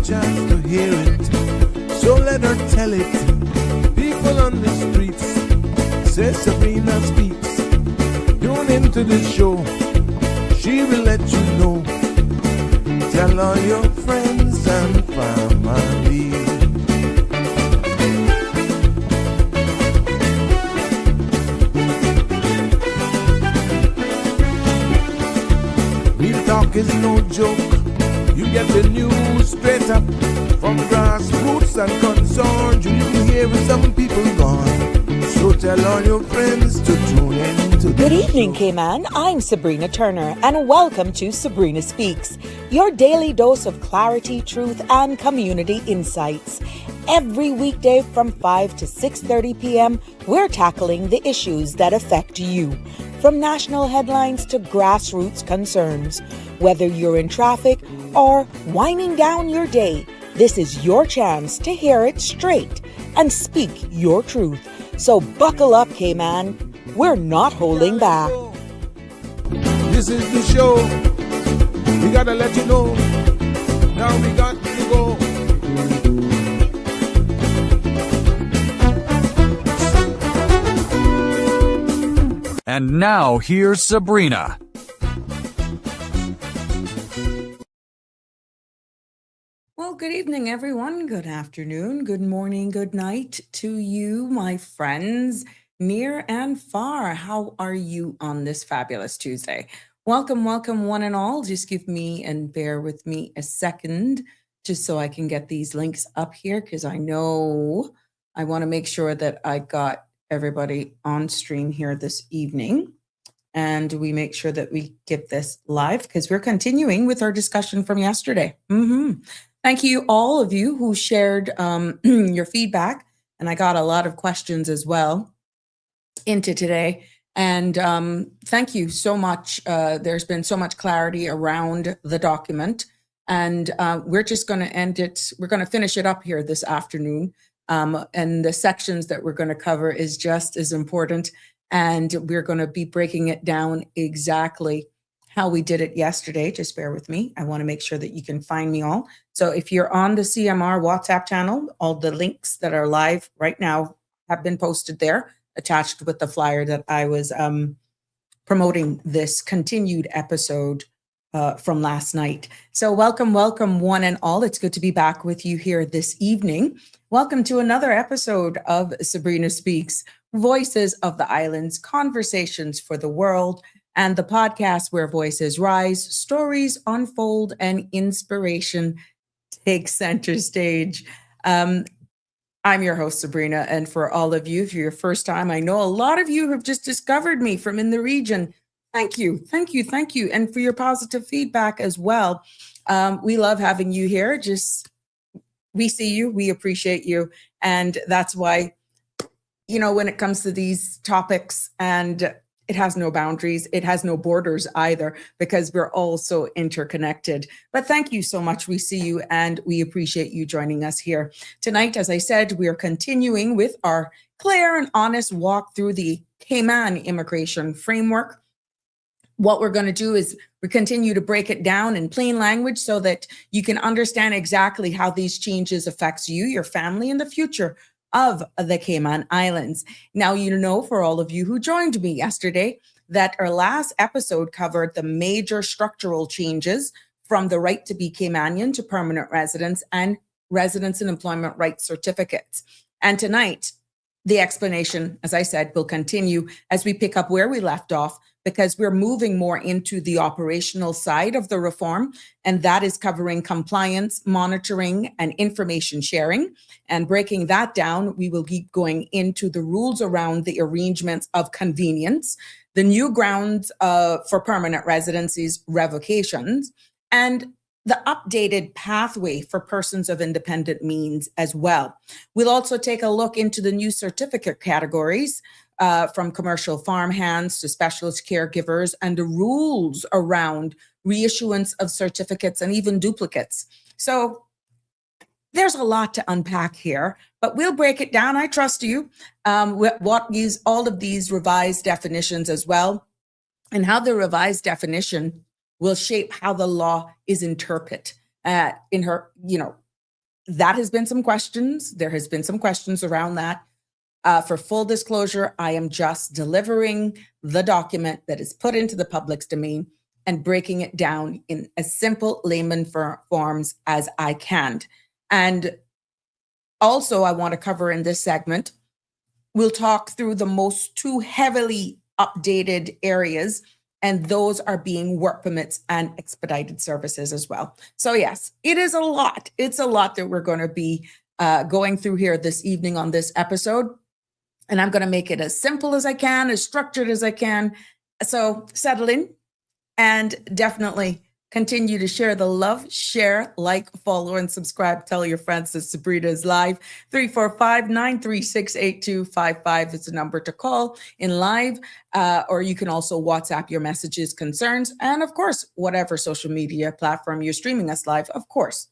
chance to hear it, so let her tell it. People on the streets say Sabrina speaks. Tune into the show, she will let you know. Tell all your friends and family. Real talk is no joke. You get the news straight up from grassroots and concerns. You hear some people gone. So tell all your friends to tune in to the Good evening, show. Cayman. I'm Sabrina Turner, and welcome to Sabrina Speaks, your daily dose of clarity, truth, and community insights. Every weekday from 5 to 6:30 p.m., we're tackling the issues that affect you, from national headlines to grassroots concerns. Whether you're in traffic or winding down your day, this is your chance to hear it straight and speak your truth. So buckle up, Cayman. We're not holding back. This is the show. We gotta let you know. Now we got to go. And now here's Sabrina. Well, good evening, everyone. Good afternoon, good morning, good night to you, my friends, near and far. How are you on this fabulous Tuesday? Welcome, welcome, one and all. Just give me and bear with me a second just so I can get these links up here, because I know I want to make sure that I got everybody on stream here this evening. And we make sure that we get this live because we're continuing with our discussion from yesterday. Thank you, all of you who shared your feedback. And I got a lot of questions as well into today. And thank you so much. There's been so much clarity around the document. And we're just going to end it. We're going to finish it up here this afternoon. And the sections that we're going to cover is just as important. And we're going to be breaking it down exactly how we did it yesterday. Just bear with me. I want to make sure that you can find me all. So if you're on the CMR WhatsApp channel, all the links that are live right now have been posted there, attached with the flyer that I was promoting this continued episode from last night. So welcome, welcome, one and all. It's good to be back with you here this evening. Welcome to another episode of Sabrina Speaks, Voices of the Islands, Conversations for the World, and the podcast where voices rise, stories unfold, and inspiration takes center stage. I'm your host, Sabrina, and for all of you, for your first time, I know a lot of you have just discovered me from in the region. Thank you, thank you, thank you, and for your positive feedback as well. We love having you here. We see you, we appreciate you, and that's why, when it comes to these topics, and it has no boundaries, it has no borders either, because we're all so interconnected. But thank you so much. We see you and we appreciate you joining us here. Tonight, as I said, we are continuing with our clear and honest walk through the Cayman immigration framework. What we're going to do is we continue to break it down in plain language so that you can understand exactly how these changes affects you, your family, and the future of the Cayman Islands. Now, for all of you who joined me yesterday, that our last episode covered the major structural changes from the right to be Caymanian to permanent residence and residence and employment rights certificates. And tonight, the explanation, as I said, will continue as we pick up where we left off, because we're moving more into the operational side of the reform, and that is covering compliance, monitoring, and information sharing. And breaking that down, we will keep going into the rules around the arrangements of convenience, the new grounds for permanent residencies revocations, and the updated pathway for persons of independent means as well. We'll also take a look into the new certificate categories, from commercial farmhands to specialist caregivers, and the rules around reissuance of certificates and even duplicates. So there's a lot to unpack here, but we'll break it down. I trust you. All of these revised definitions as well, and how the revised definition will shape how the law is interpreted that has been some questions. There has been some questions around that. For full disclosure, I am just delivering the document that is put into the public's domain and breaking it down in as simple layman forms as I can. And also, I want to cover in this segment, we'll talk through the most two heavily updated areas, and those are being work permits and expedited services as well. So yes, it is a lot. It's a lot that we're going to be going through here this evening on this episode. And I'm going to make it as simple as I can, as structured as I can. So settle in and definitely continue to share the love, share, like, follow, and subscribe. Tell your friends that Sabrina is live. 345-936-8255 is the number to call in live, or you can also WhatsApp your messages, concerns, and of course, whatever social media platform you're streaming us live, of course.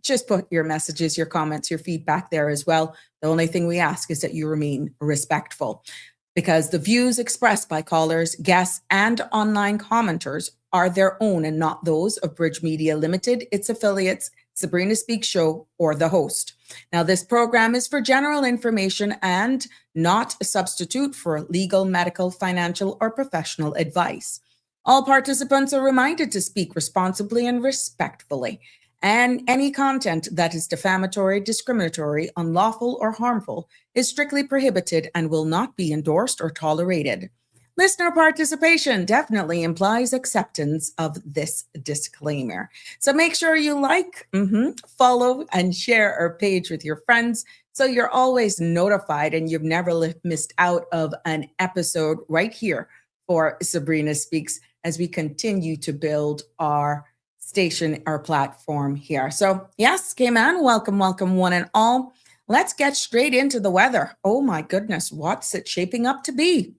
Just put your messages, your comments, your feedback there as well. The only thing we ask is that you remain respectful, because the views expressed by callers, guests, and online commenters are their own and not those of Bridge Media Limited, its affiliates, Sabrina Speaks Show, or the host. Now, this program is for general information and not a substitute for legal, medical, financial, or professional advice. All participants are reminded to speak responsibly and respectfully. And any content that is defamatory, discriminatory, unlawful, or harmful is strictly prohibited and will not be endorsed or tolerated. Listener participation definitely implies acceptance of this disclaimer. So make sure you like, follow, and share our page with your friends so you're always notified and you've never missed out of an episode right here for Sabrina Speaks as we continue to build our station, our platform here. So yes, Cayman, welcome one and all. Let's get straight into the weather. Oh my goodness, what's it shaping up to be?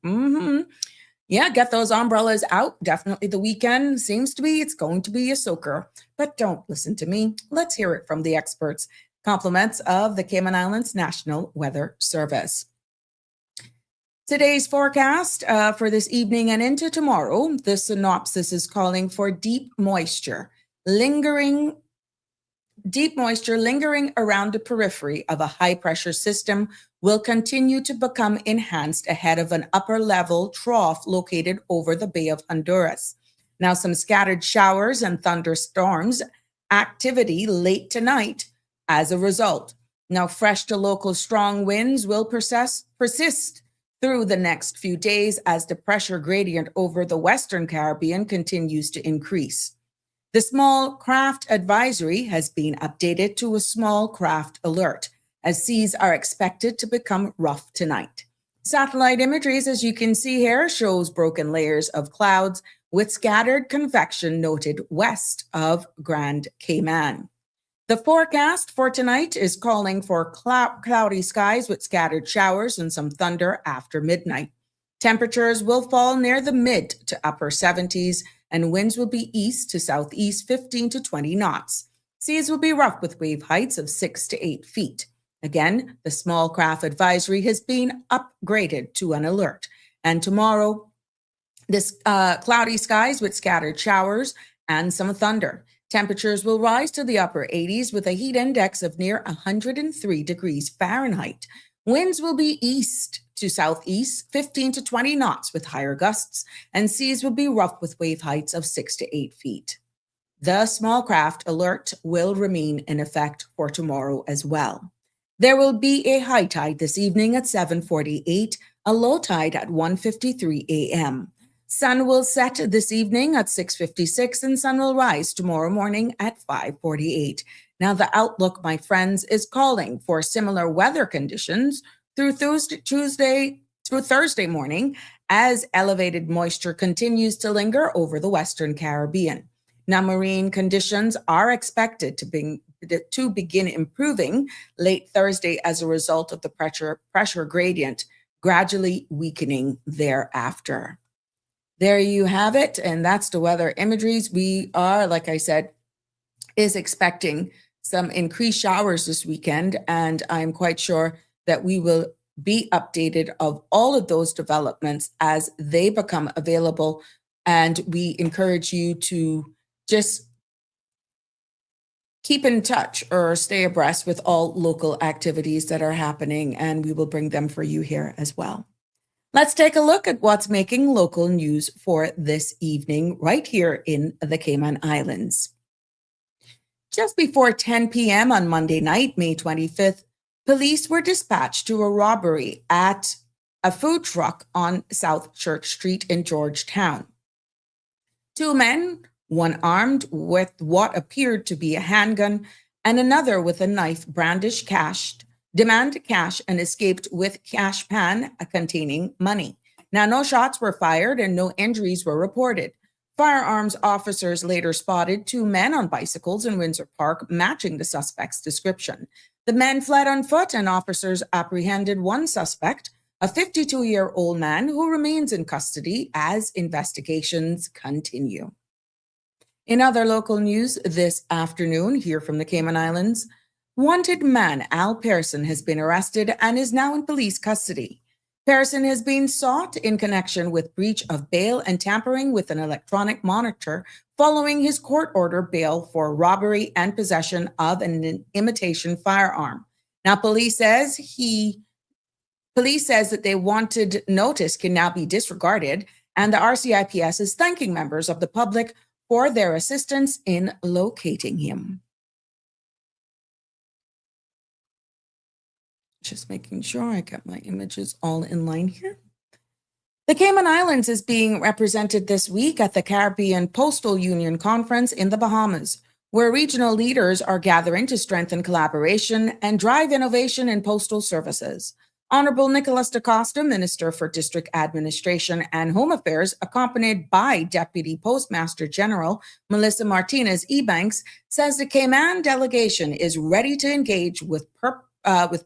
Yeah, get those umbrellas out. Definitely the weekend seems to be, it's going to be a soaker. But don't listen to me. Let's hear it from the experts. Compliments of the Cayman Islands National Weather Service. Today's forecast for this evening and into tomorrow, the synopsis is calling for deep moisture lingering around the periphery of a high pressure system will continue to become enhanced ahead of an upper level trough located over the Bay of Honduras. Now, some scattered showers and thunderstorms activity late tonight as a result. Now, fresh to local strong winds will persist through the next few days as the pressure gradient over the Western Caribbean continues to increase. The small craft advisory has been updated to a small craft alert, as seas are expected to become rough tonight. Satellite imageries, as you can see here, shows broken layers of clouds with scattered convection noted west of Grand Cayman. The forecast for tonight is calling for cloudy skies with scattered showers and some thunder after midnight. Temperatures will fall near the mid to upper 70s, and winds will be east to southeast 15 to 20 knots. Seas will be rough with wave heights of 6 to 8 feet. Again, the small craft advisory has been upgraded to an alert. And tomorrow, this cloudy skies with scattered showers and some thunder. Temperatures will rise to the upper 80s with a heat index of near 103 degrees Fahrenheit. Winds will be east to southeast, 15 to 20 knots with higher gusts, and seas will be rough with wave heights of 6 to 8 feet. The small craft alert will remain in effect for tomorrow as well. There will be a high tide this evening at 7:48, a low tide at 1:53 a.m. Sun will set this evening at 6:56 and sun will rise tomorrow morning at 5:48. Now the outlook, my friends, is calling for similar weather conditions through Thursday morning as elevated moisture continues to linger over the Western Caribbean. Now marine conditions are expected to begin improving late Thursday as a result of the pressure gradient gradually weakening thereafter. There you have it. And that's the weather imageries. We are, like I said, is expecting some increased showers this weekend. And I'm quite sure that we will be updated of all of those developments as they become available. And we encourage you to just keep in touch or stay abreast with all local activities that are happening, and we will bring them for you here as well. Let's take a look at what's making local news for this evening right here in the Cayman Islands. Just before 10 p.m. on Monday night, May 25th, police were dispatched to a robbery at a food truck on South Church Street in Georgetown. Two men, one armed with what appeared to be a handgun and another with a knife, brandished cash, demanded cash and escaped with cash pan containing money. Now, no shots were fired and no injuries were reported. Firearms officers later spotted two men on bicycles in Windsor Park, matching the suspect's description. The men fled on foot, and officers apprehended one suspect, a 52-year-old man who remains in custody as investigations continue. In other local news this afternoon, here from the Cayman Islands, wanted man Al Pearson has been arrested and is now in police custody. Pearson has been sought in connection with breach of bail and tampering with an electronic monitor following his court order bail for robbery and possession of an imitation firearm. Now, police says that they wanted notice can now be disregarded, and the RCIPS is thanking members of the public for their assistance in locating him. Just making sure I got my images all in line here. The Cayman Islands is being represented this week at the Caribbean Postal Union Conference in the Bahamas, where regional leaders are gathering to strengthen collaboration and drive innovation in postal services. Honorable Nicholas DaCosta, Minister for District Administration and Home Affairs, accompanied by Deputy Postmaster General Melissa Martinez Ebanks, says the Cayman delegation is ready to engage with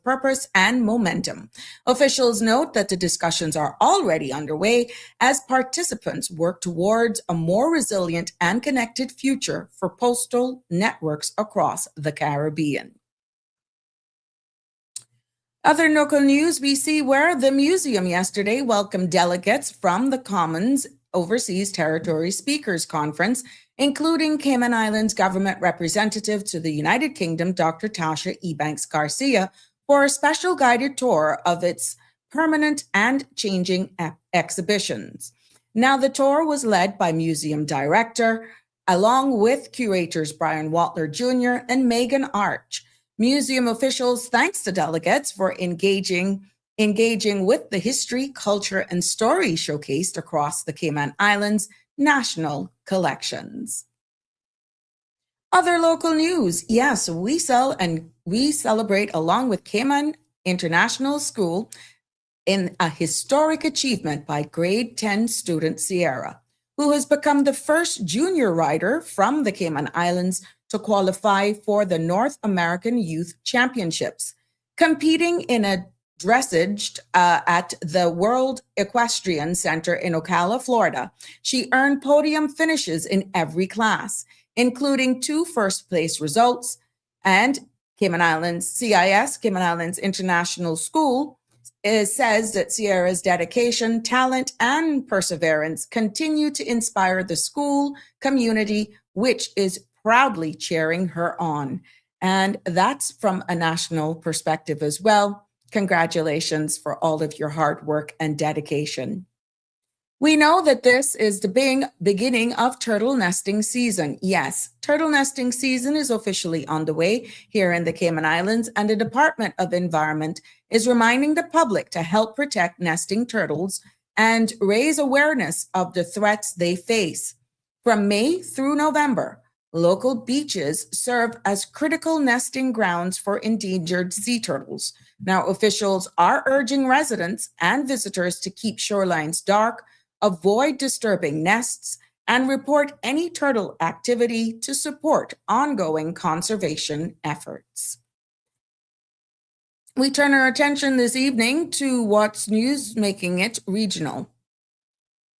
purpose and momentum. Officials note that the discussions are already underway as participants work towards a more resilient and connected future for postal networks across the Caribbean. Other local news we see where the museum yesterday welcomed delegates from the Commons Overseas Territory Speakers Conference, including Cayman Islands government representative to the United Kingdom, Dr. Tasha Ebanks Garcia, for a special guided tour of its permanent and changing exhibitions. Now, the tour was led by museum director, along with curators Brian Watler Jr. and Megan Arch. Museum officials thanks the delegates for engaging with the history, culture, and story showcased across the Cayman Islands national collections. Other local news. Yes, we celebrate along with Cayman International School in a historic achievement by grade 10 student Sierra, who has become the first junior rider from the Cayman Islands to qualify for the North American Youth Championships, competing in a dressage at the World Equestrian Center in Ocala, Florida. She earned podium finishes in every class, including 2 first-place results, and Cayman Islands CIS, Cayman Islands International School, says that Sierra's dedication, talent, and perseverance continue to inspire the school community, which is proudly cheering her on. And that's from a national perspective as well. Congratulations for all of your hard work and dedication. We know that this is the beginning of turtle nesting season. Yes, turtle nesting season is officially on the way here in the Cayman Islands, and the Department of Environment is reminding the public to help protect nesting turtles and raise awareness of the threats they face. From May through November, local beaches serve as critical nesting grounds for endangered sea turtles. Now, officials are urging residents and visitors to keep shorelines dark, avoid disturbing nests, and report any turtle activity to support ongoing conservation efforts. We turn our attention this evening to what's news making it regional.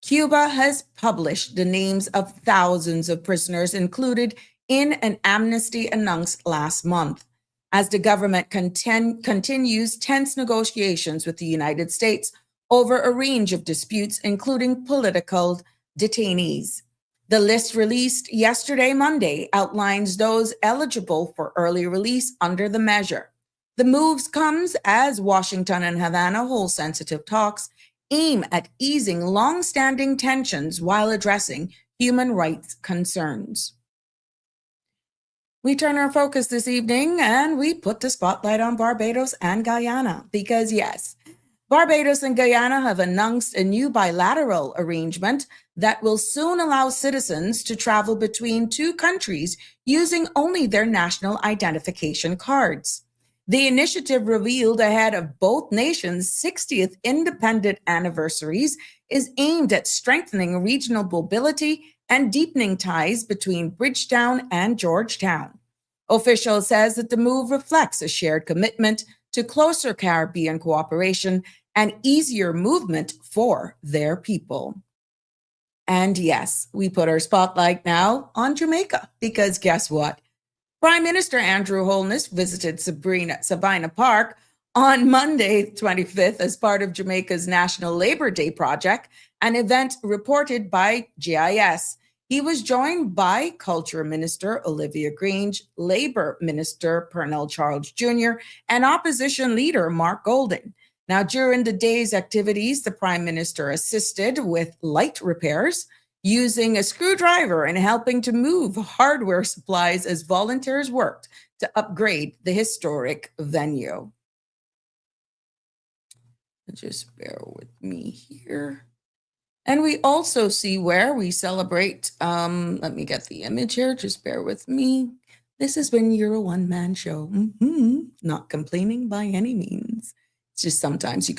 Cuba has published the names of thousands of prisoners included in an amnesty announced last month, as the government continues tense negotiations with the United States over a range of disputes, including political detainees. The list released yesterday, Monday, outlines those eligible for early release under the measure. The moves comes as Washington and Havana hold sensitive talks aim at easing long-standing tensions while addressing human rights concerns. We turn our focus this evening and we put the spotlight on Barbados and Guyana because, yes, Barbados and Guyana have announced a new bilateral arrangement that will soon allow citizens to travel between two countries using only their national identification cards. The initiative, revealed ahead of both nations' 60th independent anniversaries, is aimed at strengthening regional mobility and deepening ties between Bridgetown and Georgetown. Official says that the move reflects a shared commitment to closer Caribbean cooperation and easier movement for their people. And yes, we put our spotlight now on Jamaica because guess what? Prime Minister Andrew Holness visited Sabina Park on Monday, 25th, as part of Jamaica's National Labor Day project, an event reported by GIS. He was joined by Culture Minister Olivia Grange, Labor Minister Pernell Charles Jr., and Opposition Leader Mark Golden. Now, during the day's activities, the Prime Minister assisted with light repairs, using a screwdriver and helping to move hardware supplies as volunteers worked to upgrade the historic venue. Just bear with me here. And we also see where we celebrate, let me get the image here, just bear with me. This is when you're a one-man show. Not complaining by any means. It's just sometimes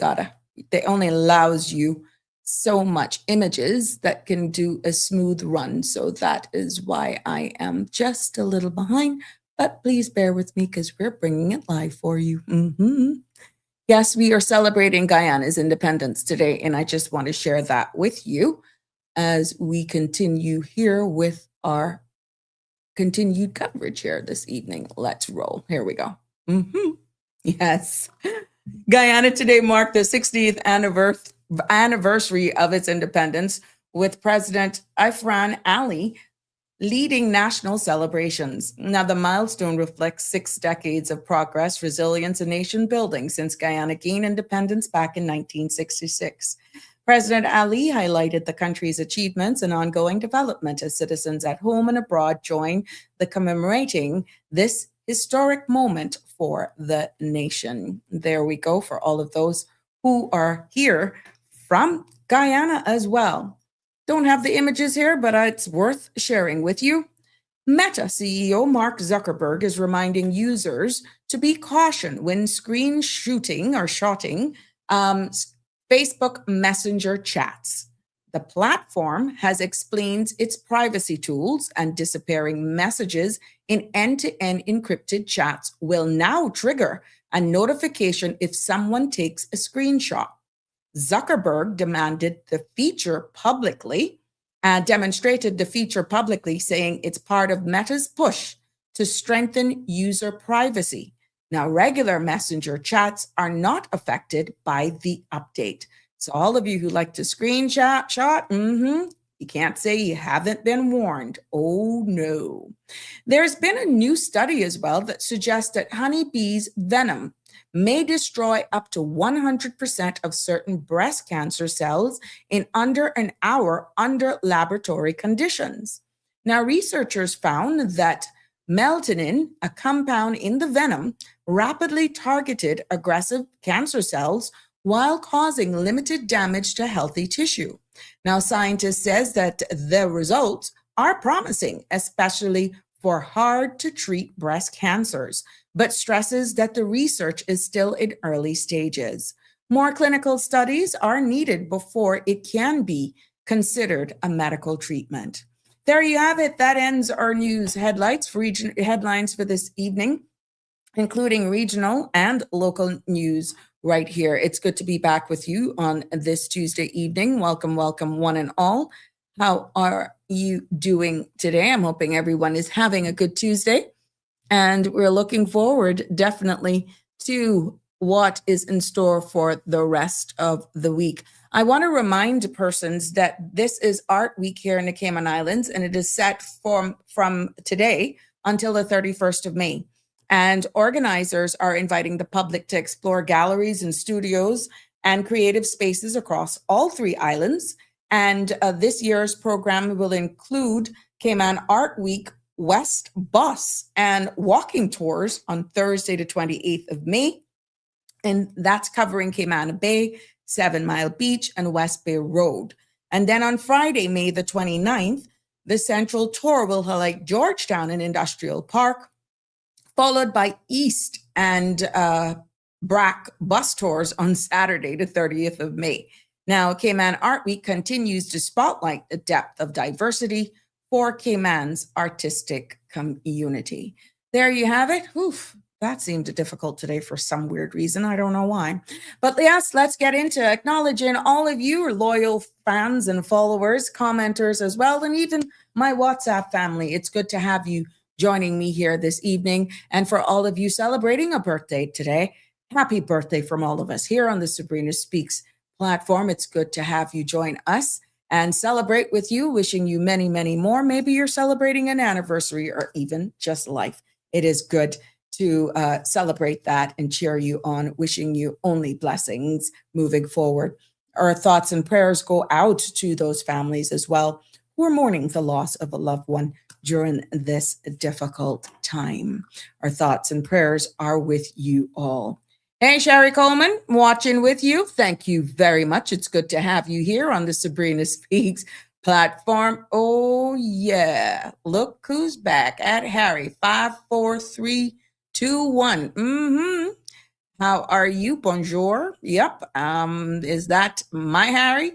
they only allows you so much images that can do a smooth run. So that is why I am just a little behind, but please bear with me because we're bringing it live for you. Yes, we are celebrating Guyana's independence today, and I just want to share that with you as we continue here with our continued coverage here this evening. Let's roll. Here we go. Yes. Guyana today marked the 60th anniversary of its independence, with President Ifran Ali leading national celebrations. Now, the milestone reflects 6 decades of progress, resilience, and nation building since Guyana gained independence back in 1966. President Ali highlighted the country's achievements and ongoing development as citizens at home and abroad join the commemorating this historic moment for the nation. There we go for all of those who are here from Guyana as well. Don't have the images here, but it's worth sharing with you. Meta CEO Mark Zuckerberg is reminding users to be cautioned when screen shooting or shotting Facebook Messenger chats. The platform has explained its privacy tools, and disappearing messages in end-to-end encrypted chats will now trigger a notification if someone takes a screenshot. Zuckerberg demonstrated the feature publicly, saying it's part of Meta's push to strengthen user privacy. Now, regular Messenger chats are not affected by the update. So all of you who like to screenshot, you can't say you haven't been warned. Oh, no. There's been a new study as well that suggests that honeybees' venom may destroy up to 100% of certain breast cancer cells in under an hour under laboratory conditions. Now, researchers found that melatonin, a compound in the venom, rapidly targeted aggressive cancer cells while causing limited damage to healthy tissue. Now, scientists says that the results are promising, especially for hard-to-treat breast cancers, but stresses that the research is still in early stages. More clinical studies are needed before it can be considered a medical treatment. There you have it. That ends our news headlines for this evening, including regional and local news right here. It's good to be back with you on this Tuesday evening. Welcome, welcome, one and all. How are you doing today? I'm hoping everyone is having a good Tuesday. And we're looking forward definitely to what is in store for the rest of the week. I want to remind persons that this is Art Week here in the Cayman Islands, and it is set from today until the 31st of May. And organizers are inviting the public to explore galleries and studios and creative spaces across all three islands. And this year's program will include Cayman Art Week West bus and walking tours on Thursday, the 28th of May. And that's covering Cayman Bay, 7 Mile Beach, and West Bay Road. And then on Friday, May the 29th, the Central Tour will highlight Georgetown and Industrial Park, followed by East and BRAC bus tours on Saturday, the 30th of May. Now, Cayman Art Week continues to spotlight the depth of diversity for Cayman's artistic community. There you have it. Oof, that seemed difficult today for some weird reason. I don't know why. But yes, let's get into acknowledging all of you loyal fans and followers, commenters as well, and even my WhatsApp family. It's good to have you joining me here this evening. And for all of you celebrating a birthday today, happy birthday from all of us here on the Sabrina Speaks platform. It's good to have you join us and celebrate with you, wishing you many, many more. Maybe you're celebrating an anniversary or even just life. It is good to celebrate that and cheer you on, wishing you only blessings moving forward. Our thoughts and prayers go out to those families as well who are mourning the loss of a loved one during this difficult time. Our thoughts and prayers are with you all. Hey, Sherry Coleman, watching with you. Thank you very much. It's good to have you here on the Sabrina Speaks platform. Oh, yeah. Look who's back at Harry, 54321. How are you? Bonjour. Yep. Is that my Harry?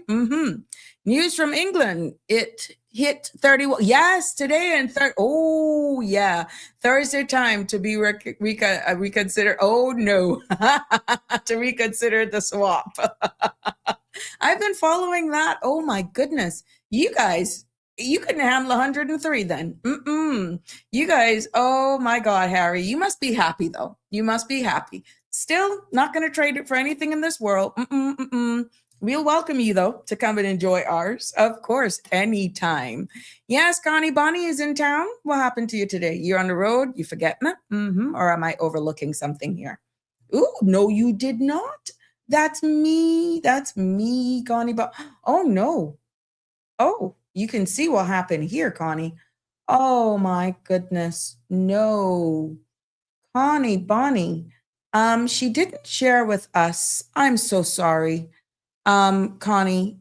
News from England. It hit 31. Yes, today and oh yeah, Thursday time to be reconsider. Oh no, to reconsider the swap. I've been following that. Oh my goodness, you guys, you couldn't handle 103 then. You guys, oh my God, Harry, you must be happy though. You must be happy. Still not going to trade it for anything in this world. We'll welcome you, though, to come and enjoy ours, of course, anytime. Yes, Connie Bonnie is in town. What happened to you today? You're on the road? You forgetting it? Or am I overlooking something here? Ooh, no, you did not. That's me. That's me, Connie Bonnie. Oh, no. Oh, you can see what happened here, Connie. Oh, my goodness. No. Connie Bonnie. She didn't share with us. I'm so sorry. Connie's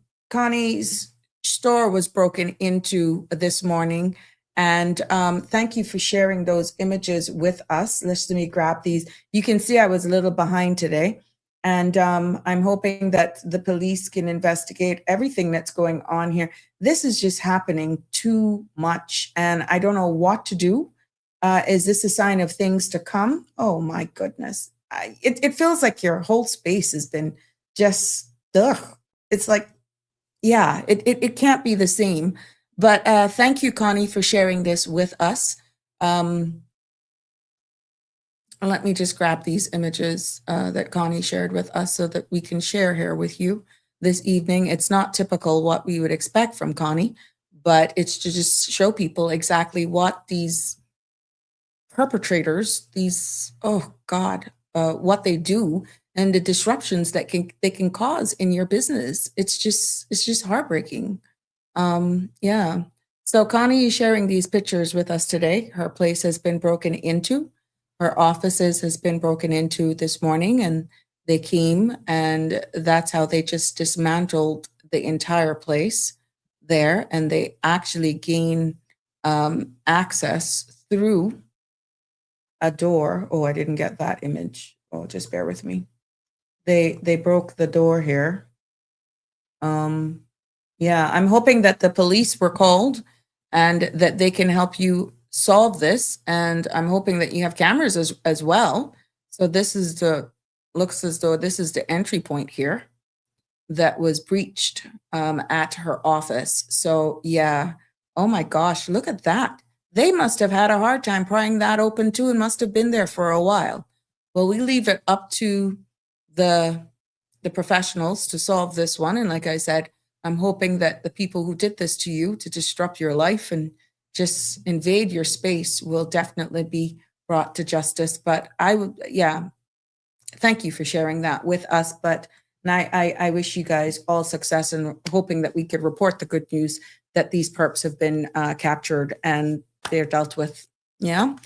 store was broken into this morning. And thank you for sharing those images with us. Let me grab these. You can see I was a little behind today. And I'm hoping that the police can investigate everything that's going on here. This is just happening too much. And I don't know what to do. Is this a sign of things to come? Oh, my goodness. It feels like your whole space has been just, it's like, yeah, it can't be the same. But thank you, Connie, for sharing this with us. Let me just grab these images that Connie shared with us so that we can share here with you this evening. It's not typical what we would expect from Connie, but it's to just show people exactly what these perpetrators, oh God, what they do and the disruptions that they can cause in your business. It's just heartbreaking. Yeah. So Connie is sharing these pictures with us today. Her place has been broken into. Her offices has been broken into this morning, and they came, and that's how they just dismantled the entire place there. And they actually gain access through a door. Oh, I didn't get that image. Oh, just bear with me. They broke the door here. Yeah, I'm hoping that the police were called and that they can help you solve this. And I'm hoping that you have cameras as well. So this is looks as though this is the entry point here that was breached at her office. So yeah, oh my gosh, look at that. They must have had a hard time prying that open too and must have been there for a while. Well, we leave it up to the professionals to solve this one. And like I said, I'm hoping that the people who did this to you to disrupt your life and just invade your space will definitely be brought to justice. But I would, yeah, thank you for sharing that with us. But I wish you guys all success and hoping that we could report the good news that these perps have been captured and they're dealt with. Yeah.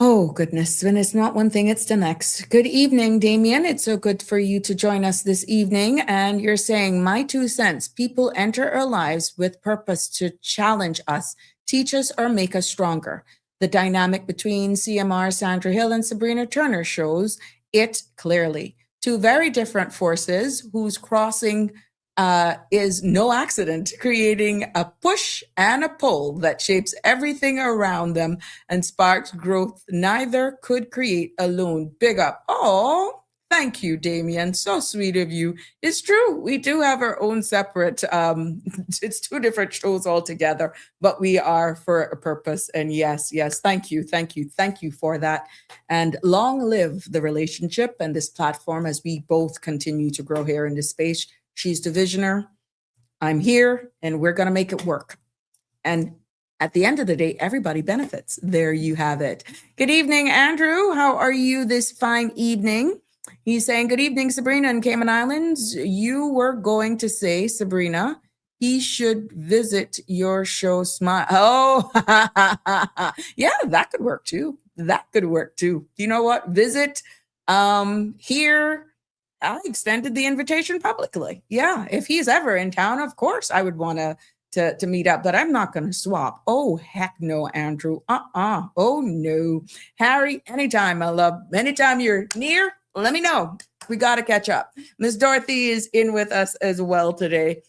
Oh, goodness. When it's not one thing, it's the next. Good evening, Damien. It's so good for you to join us this evening. And you're saying, my 2 cents, people enter our lives with purpose to challenge us, teach us, or make us stronger. The dynamic between CMR, Sandra Hill, and Sabrina Turner shows it clearly. Two very different forces whose crossing is no accident, creating a push and a pull that shapes everything around them and sparks growth neither could create alone. Big up. Oh, thank you, Damien. So sweet of you. It's true. We do have our own separate, it's 2 different shows altogether, but we are for a purpose. And yes, thank you for that. And long live the relationship and this platform as we both continue to grow here in this space. She's the visioner. I'm here, and we're going to make it work. And at the end of the day, everybody benefits. There you have it. Good evening, Andrew. How are you this fine evening? He's saying, good evening, Sabrina in Cayman Islands. You were going to say, Sabrina, he should visit your show. Smile. Oh, yeah, that could work too. You know what? Visit here. I extended the invitation publicly. Yeah, if he's ever in town, of course I would want to meet up, but I'm not going to swap. Oh, heck no, Andrew. Oh, no. Harry, anytime, my love. Anytime you're near, let me know. We got to catch up. Miss Dorothy is in with us as well today.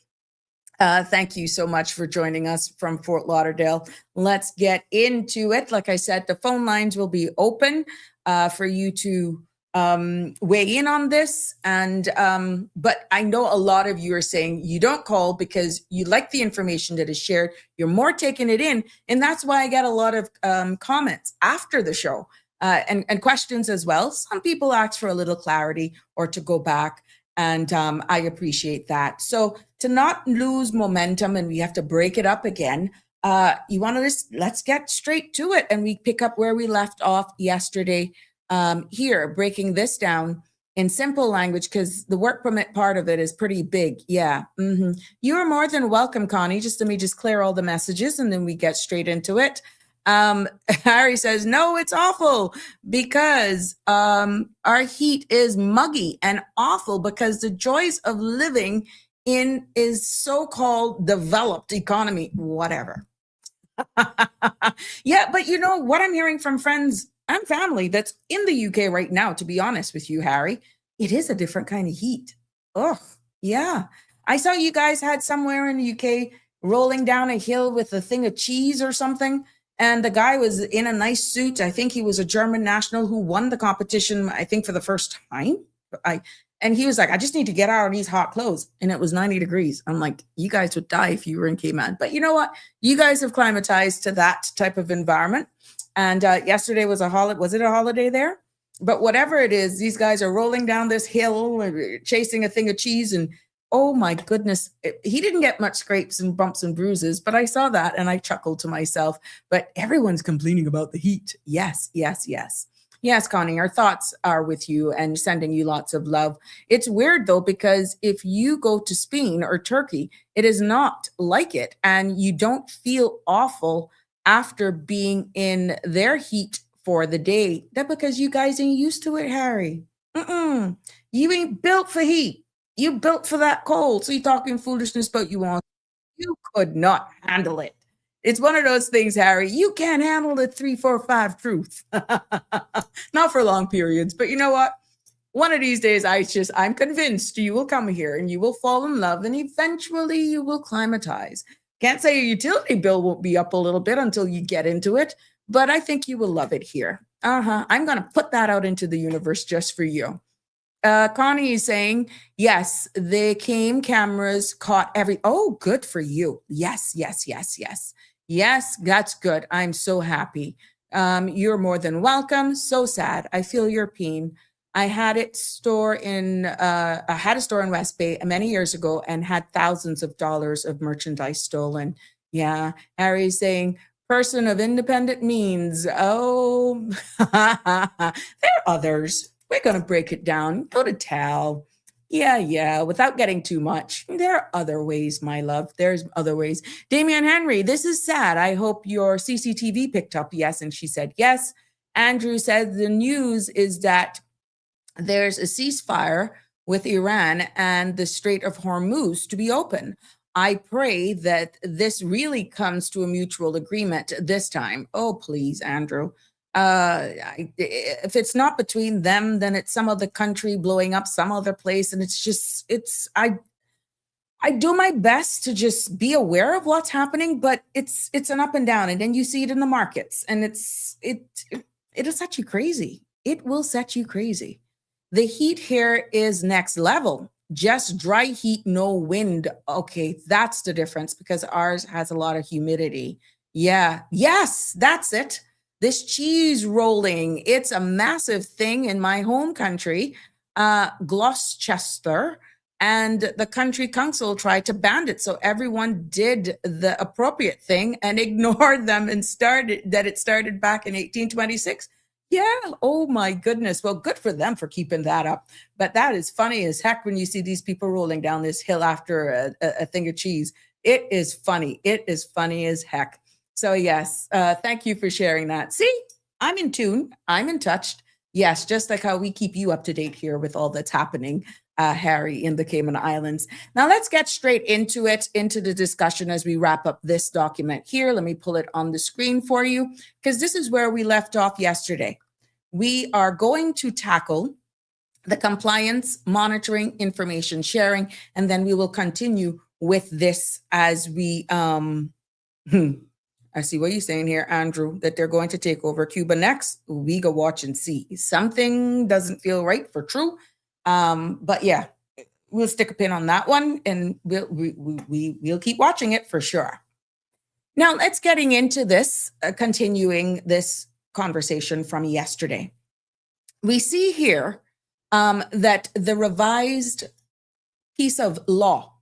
Thank you so much for joining us from Fort Lauderdale. Let's get into it. Like I said, the phone lines will be open for you to weigh in on this. And but I know a lot of you are saying you don't call because you like the information that is shared. You're more taking it in. And that's why I get a lot of comments after the show and questions as well. Some people ask for a little clarity or to go back. And I appreciate that. So to not lose momentum and we have to break it up again, you want to let's get straight to it. And we pick up where we left off yesterday. Here, breaking this down in simple language, because the work permit part of it is pretty big. Yeah. You are more than welcome, Connie. Let me clear all the messages and then we get straight into it. Harry says, no, it's awful because our heat is muggy and awful because the joys of living in is so-called developed economy, whatever. Yeah, but you know what I'm hearing from friends and family that's in the UK right now, to be honest with you, Harry, it is a different kind of heat. Oh, yeah. I saw you guys had somewhere in the UK rolling down a hill with a thing of cheese or something. And the guy was in a nice suit. I think he was a German national who won the competition, I think, for the first time. And he was like, I just need to get out of these hot clothes. And it was 90 degrees. I'm like, you guys would die if you were in Cayman. But you know what? You guys have climatized to that type of environment. And yesterday was a holiday. Was it a holiday there? But whatever it is, these guys are rolling down this hill, chasing a thing of cheese. And oh my goodness, he didn't get much scrapes and bumps and bruises, but I saw that and I chuckled to myself. But everyone's complaining about the heat. Yes. Yes, Connie, our thoughts are with you and sending you lots of love. It's weird, though, because if you go to Spain or Turkey, it is not like it. And you don't feel awful after being in their heat for the day. That's because you guys ain't used to it, Harry. You ain't built for heat. You built for that cold. So you're talking foolishness, but you could not handle it. It's one of those things, Harry, you can't handle the 3, 4, 5 truth. Not for long periods, but you know what? One of these days, I'm convinced you will come here and you will fall in love and eventually you will climatize. Can't say your utility bill won't be up a little bit until you get into it, but I think you will love it here. I'm going to put that out into the universe just for you. Connie is saying, yes, they came cameras caught oh, good for you. Yes, that's good. I'm so happy. You're more than welcome. So sad. I feel your pain. I had a store in West Bay many years ago and had thousands of dollars of merchandise stolen. Yeah, Harry's saying, person of independent means. Oh, there are others. We're going to break it down. Go to Tal. Yeah, without getting too much. There are other ways, my love. There's other ways. Damian Henry, this is sad. I hope your CCTV picked up yes. And she said yes. Andrew said the news is that there's a ceasefire with Iran and the Strait of Hormuz to be open. I pray that this really comes to a mutual agreement this time. Oh, please, Andrew. If it's not between them, then it's some other country blowing up some other place. And I do my best to just be aware of what's happening, but it's an up and down. And then you see it in the markets and it'll set you crazy. It will set you crazy. The heat here is next level. Just dry heat, no wind. Okay, that's the difference because ours has a lot of humidity. Yeah, yes, that's it. This cheese rolling, it's a massive thing in my home country, Gloucester, and the country council tried to ban it. So everyone did the appropriate thing and ignored them and it started back in 1826. Yeah. Oh my goodness. Well, good for them for keeping that up. But that is funny as heck when you see these people rolling down this hill after a thing of cheese. It is funny. It is funny as heck. So yes, thank you for sharing that. See, I'm in tune. I'm in touch. Yes, just like how we keep you up to date here with all that's happening, Harry, in the Cayman Islands. Now let's get straight into the discussion as we wrap up this document here. Let me pull it on the screen for you because this is where we left off yesterday. We are going to tackle the compliance, monitoring, information sharing, and then we will continue with this as we, I see what you're saying here, Andrew, that they're going to take over Cuba next. We go watch and see. Something doesn't feel right for true. But yeah, we'll stick a pin on that one and we'll keep watching it for sure. Now let's getting into this, continuing this conversation from yesterday. We see here that the revised piece of law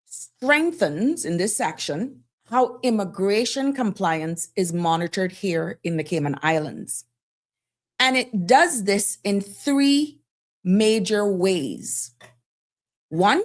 strengthens in this section how immigration compliance is monitored here in the Cayman Islands. And it does this in three major ways. One,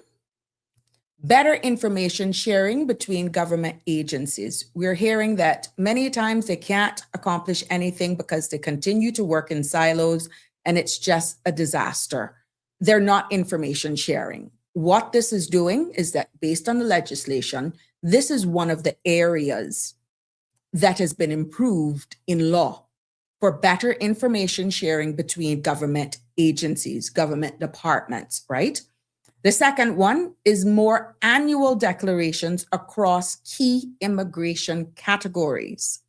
better information sharing between government agencies. We're hearing that many times they can't accomplish anything because they continue to work in silos and it's just a disaster. They're not information sharing. What this is doing is that based on the legislation, this is one of the areas that has been improved in law for better information sharing between government agencies, government departments, right? The second one is more annual declarations across key immigration categories.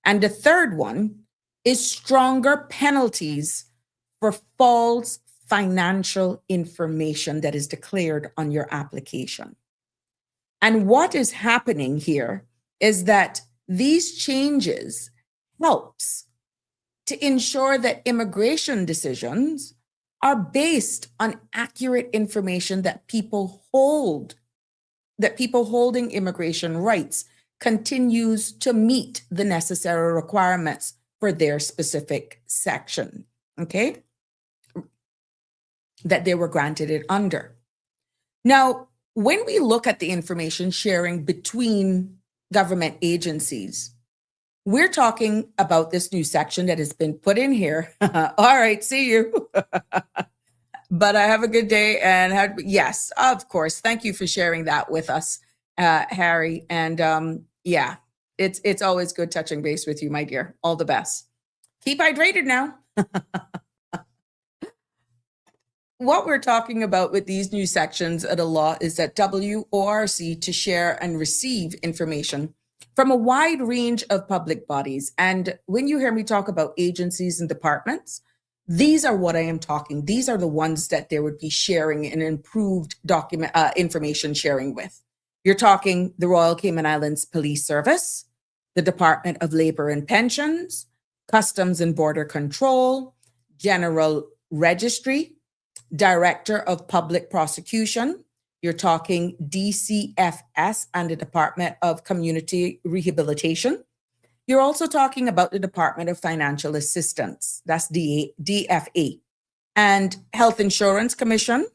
And the third one is stronger penalties for false financial information that is declared on your application. And what is happening here is that these changes helps to ensure that immigration decisions are based on accurate information that people holding immigration rights continues to meet the necessary requirements for their specific section, okay, that they were granted it under. Now, when we look at the information sharing between government agencies, we're talking about this new section that has been put in here. All right, see you. But I have a good day and yes, of course. Thank you for sharing that with us, Harry. And yeah, it's always good touching base with you, my dear. All the best. Keep hydrated now. What we're talking about with these new sections of the law is that WORC to share and receive information from a wide range of public bodies. And when you hear me talk about agencies and departments, these are what I am talking. These are the ones that there would be sharing and improved information sharing with. You're talking the Royal Cayman Islands Police Service, the Department of Labor and Pensions, Customs and Border Control, General registry, director of public prosecution. You're talking DCFS and the Department of Community Rehabilitation. You're also talking about the Department of Financial Assistance, that's DFA, and Health Insurance Commission,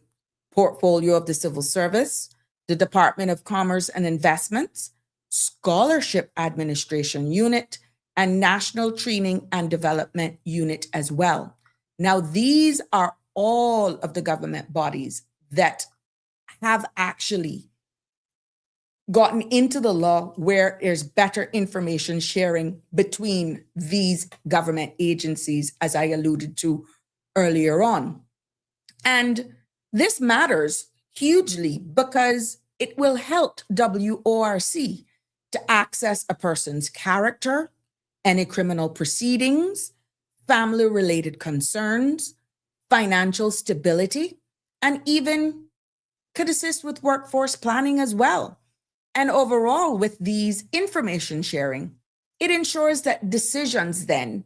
Portfolio of the Civil Service, the Department of Commerce and Investments, Scholarship Administration Unit, and National Training and Development Unit as well. Now, these are all of the government bodies that have actually gotten into the law where there's better information sharing between these government agencies, as I alluded to earlier on. And this matters hugely because it will help WORC to access a person's character, any criminal proceedings, family-related concerns, financial stability, and even could assist with workforce planning as well. And overall, with these information sharing, it ensures that decisions then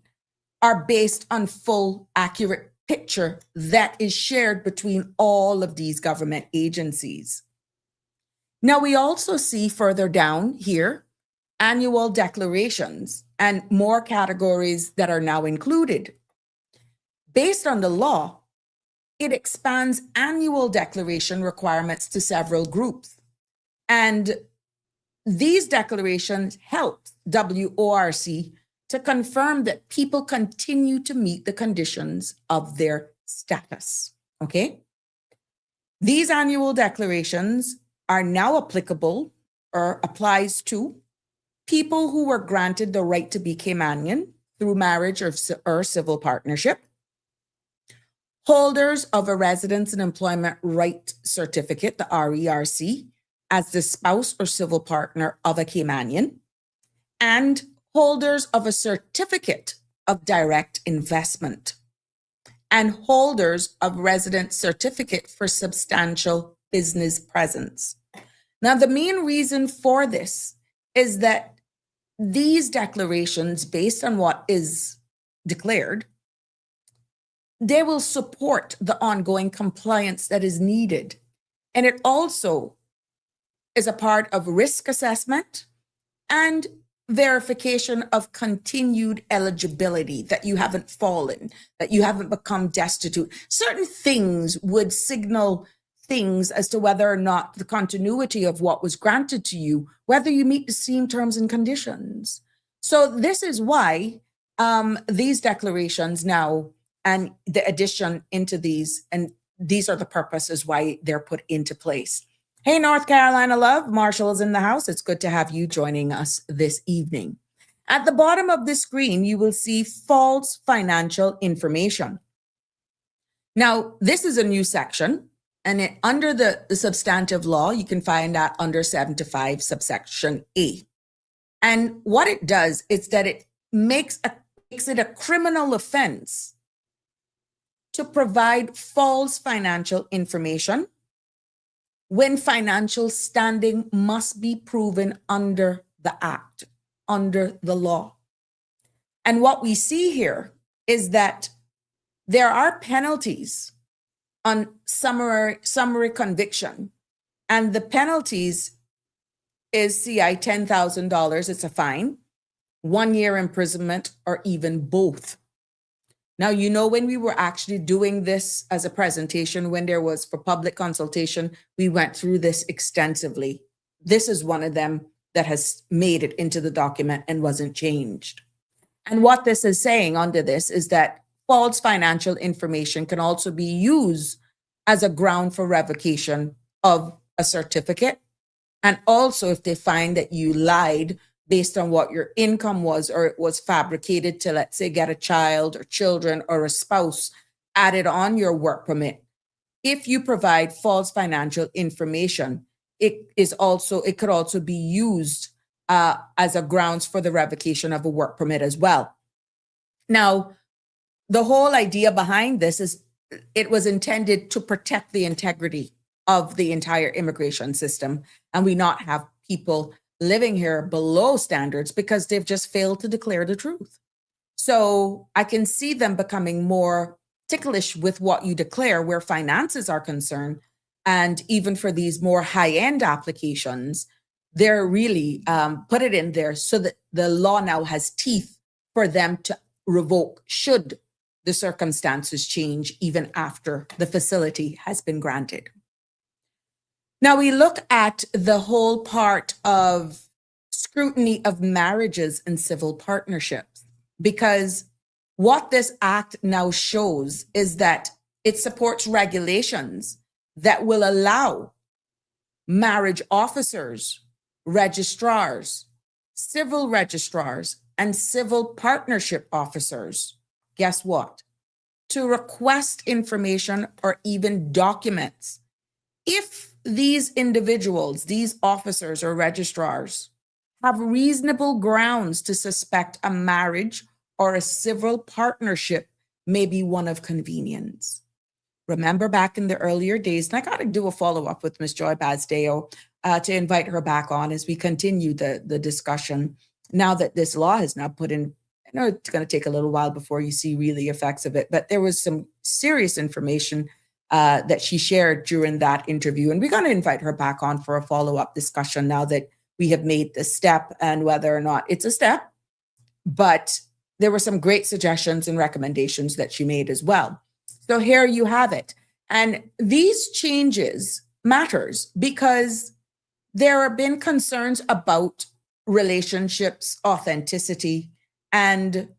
are based on full, accurate picture that is shared between all of these government agencies. Now, we also see further down here, annual declarations and more categories that are now included. Based on the law, it expands annual declaration requirements to several groups. And these declarations help WORC to confirm that people continue to meet the conditions of their status, okay? These annual declarations are now applicable or applies to people who were granted the right to be Caymanian through marriage or civil partnership, holders of a residence and employment right certificate, the RERC, as the spouse or civil partner of a Caymanian, and holders of a certificate of direct investment, and holders of resident certificate for substantial business presence. Now, the main reason for this is that these declarations, based on what is declared, they will support the ongoing compliance that is needed. And it also is a part of risk assessment and verification of continued eligibility, that you haven't fallen, that you haven't become destitute. Certain things would signal things as to whether or not the continuity of what was granted to you, whether you meet the same terms and conditions. So this is why these declarations now and the addition into these, and these are the purposes why they're put into place. Hey, North Carolina love, Marshall is in the house. It's good to have you joining us this evening. At the bottom of the screen, you will see false financial information. Now, this is a new section, and under the substantive law, you can find that under 75 subsection A. And what it does is that it makes it a criminal offense to provide false financial information when financial standing must be proven under the act, under the law. And what we see here is that there are penalties on summary conviction, and the penalties is CI $10,000, it's a fine, 1 year imprisonment, or even both. Now, you know, when we were actually doing this as a presentation, when there was for public consultation, we went through this extensively. This is one of them that has made it into the document and wasn't changed. And what this is saying under this is that false financial information can also be used as a ground for revocation of a certificate. And also if they find that you lied based on what your income was, or it was fabricated to, let's say, get a child or children or a spouse added on your work permit. If you provide false financial information, it could also be used as a grounds for the revocation of a work permit as well. Now, the whole idea behind this is it was intended to protect the integrity of the entire immigration system, and we not have people living here below standards because they've just failed to declare the truth. So I can see them becoming more ticklish with what you declare where finances are concerned. And even for these more high-end applications, they're really put it in there so that the law now has teeth for them to revoke should the circumstances change even after the facility has been granted. Now we look at the whole part of scrutiny of marriages and civil partnerships, because what this act now shows is that it supports regulations that will allow marriage officers, registrars, civil registrars, and civil partnership officers, guess what? To request information or even documents if these individuals, these officers or registrars, have reasonable grounds to suspect a marriage or a civil partnership may be one of convenience. Remember back in the earlier days, and I got to do a follow-up with Ms. Joy Basdeo to invite her back on as we continue the discussion. Now that this law has now put in, I know it's going to take a little while before you see really effects of it, but there was some serious information that she shared during that interview. And we're going to invite her back on for a follow-up discussion now that we have made the step and whether or not it's a step. But there were some great suggestions and recommendations that she made as well. So here you have it. And these changes matters because there have been concerns about relationships, authenticity, and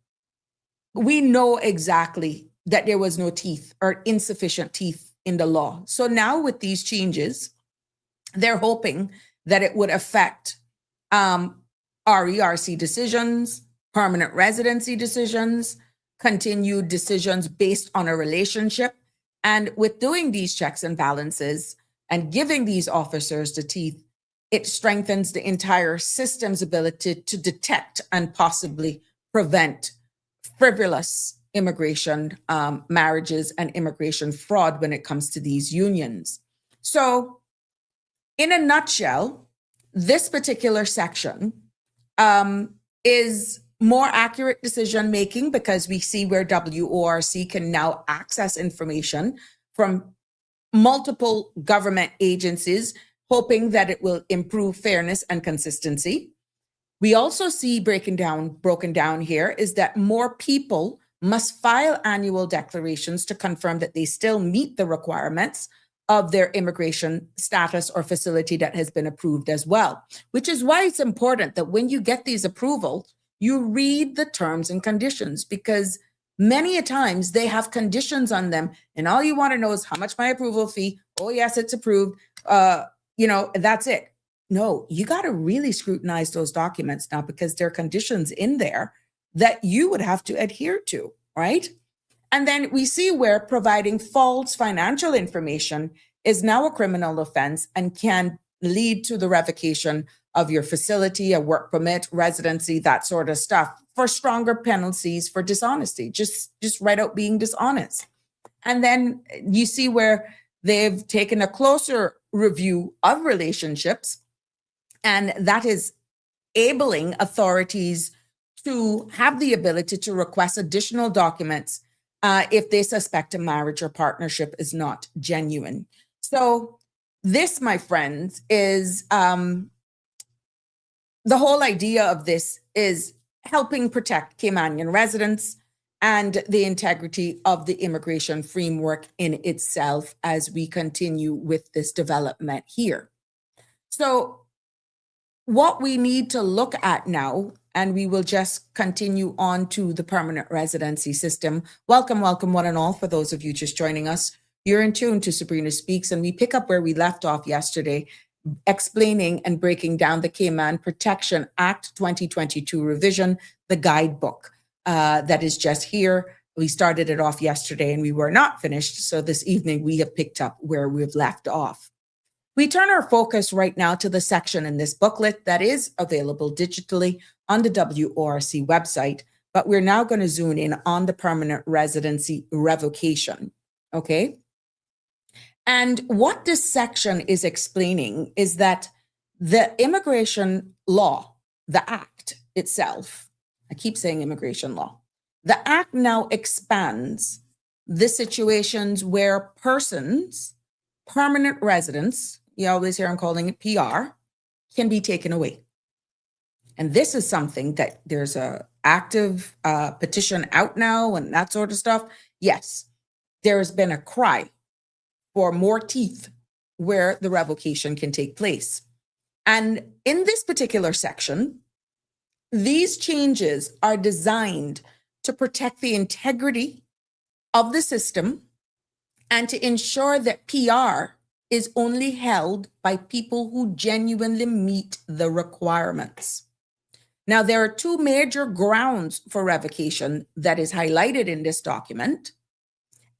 we know exactly that there was no teeth or insufficient teeth in the law. So now with these changes, they're hoping that it would affect RERC decisions, permanent residency decisions, continued decisions based on a relationship. And with doing these checks and balances and giving these officers the teeth, it strengthens the entire system's ability to detect and possibly prevent frivolous immigration marriages and immigration fraud when it comes to these unions. So in a nutshell, this particular section is more accurate decision making because we see where WORC can now access information from multiple government agencies, hoping that it will improve fairness and consistency. We also see broken down here is that more people must file annual declarations to confirm that they still meet the requirements of their immigration status or facility that has been approved as well, which is why it's important that when you get these approvals, you read the terms and conditions, because many a times they have conditions on them and all you want to know is how much my approval fee. Oh, yes, it's approved. That's it. No, you got to really scrutinize those documents now because there are conditions in there that you would have to adhere to, right? And then we see where providing false financial information is now a criminal offense and can lead to the revocation of your facility, a work permit, residency, that sort of stuff, for stronger penalties for dishonesty, just right out being dishonest. And then you see where they've taken a closer review of relationships, and that is enabling authorities to have the ability to request additional documents if they suspect a marriage or partnership is not genuine. So this, my friends, is the whole idea of this is helping protect Caymanian residents and the integrity of the immigration framework in itself as we continue with this development here. So what we need to look at now, and we will just continue on to the permanent residency system. Welcome, one and all, for those of you just joining us. You're in tune to Sabrina Speaks, and we pick up where we left off yesterday, explaining and breaking down the Cayman Protection Act 2022 revision, the guidebook that is just here. We started it off yesterday and we were not finished. So this evening we have picked up where we've left off. We turn our focus right now to the section in this booklet that is available digitally on the WORC website, but we're now going to zoom in on the permanent residency revocation, okay? And what this section is explaining is that the immigration law, the act itself, I keep saying immigration law, the act now expands the situations where persons, permanent residents, you always hear I'm calling it PR, can be taken away. And this is something that there's a active petition out now and that sort of stuff. Yes, there has been a cry for more teeth where the revocation can take place. And in this particular section, these changes are designed to protect the integrity of the system and to ensure that PR is only held by people who genuinely meet the requirements. Now, there are two major grounds for revocation that is highlighted in this document.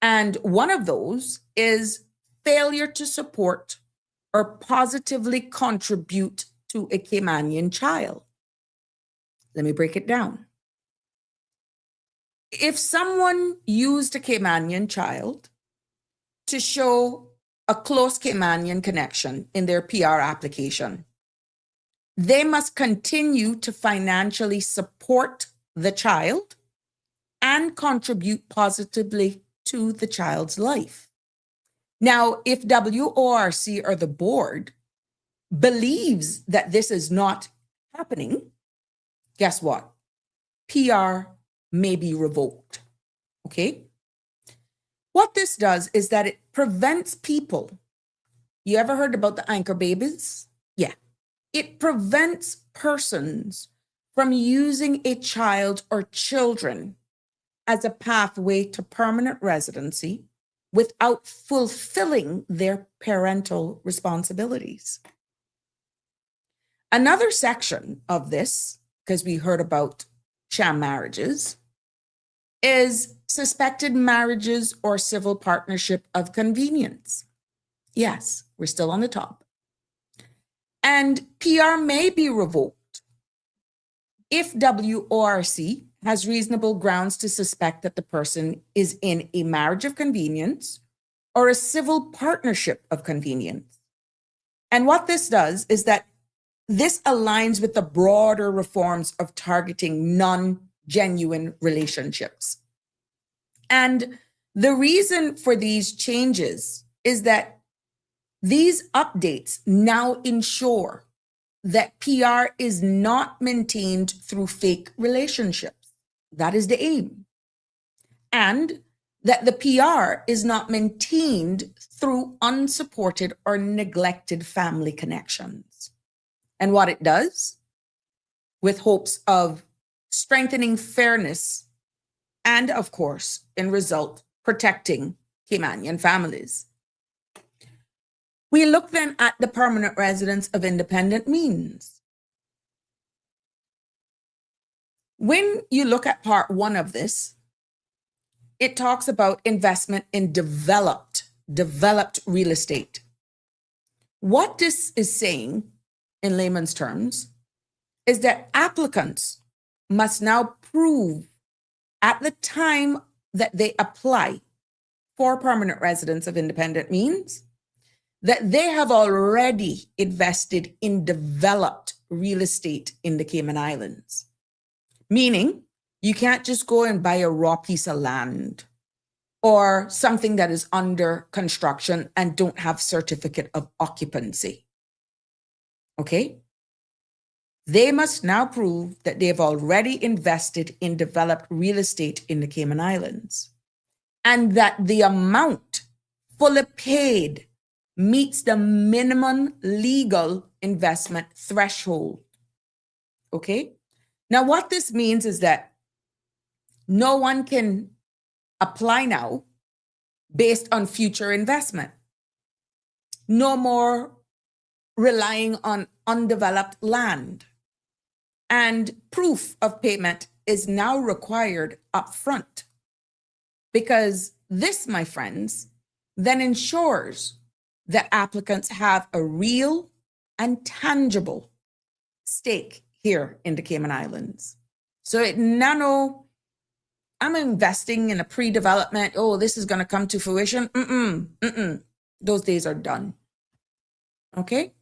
And one of those is failure to support or positively contribute to a Caymanian child. Let me break it down. If someone used a Caymanian child to show a close Caymanian connection in their PR application, they must continue to financially support the child and contribute positively to the child's life. Now, if WORC or the board believes that this is not happening, guess what? PR may be revoked. Okay? What this does is that it prevents people. You ever heard about the anchor babies? Yeah. It prevents persons from using a child or children as a pathway to permanent residency without fulfilling their parental responsibilities. Another section of this, because we heard about sham marriages, is suspected marriages or civil partnership of convenience. Yes, we're still on the top. And PR may be revoked if WORC has reasonable grounds to suspect that the person is in a marriage of convenience or a civil partnership of convenience. And what this does is that this aligns with the broader reforms of targeting non-genuine relationships. And the reason for these changes is that these updates now ensure that PR is not maintained through fake relationships. That is the aim. And that the PR is not maintained through unsupported or neglected family connections. And what it does, with hopes of strengthening fairness and, of course, in result, protecting Caymanian families. We look then at the permanent residence of independent means. When you look at part one of this, it talks about investment in developed real estate. What this is saying, in layman's terms, is that applicants must now prove at the time that they apply for permanent residence of independent means that they have already invested in developed real estate in the Cayman Islands. Meaning, you can't just go and buy a raw piece of land or something that is under construction and don't have certificate of occupancy. Okay? They must now prove that they've already invested in developed real estate in the Cayman Islands and that the amount fully paid meets the minimum legal investment threshold. Okay? Now, what this means is that no one can apply now based on future investment. No more relying on undeveloped land. And proof of payment is now required upfront. Because this, my friends, then ensures that applicants have a real and tangible stake here in the Cayman Islands. So I'm investing in a pre-development, this is going to come to fruition. Those days are done. Okay?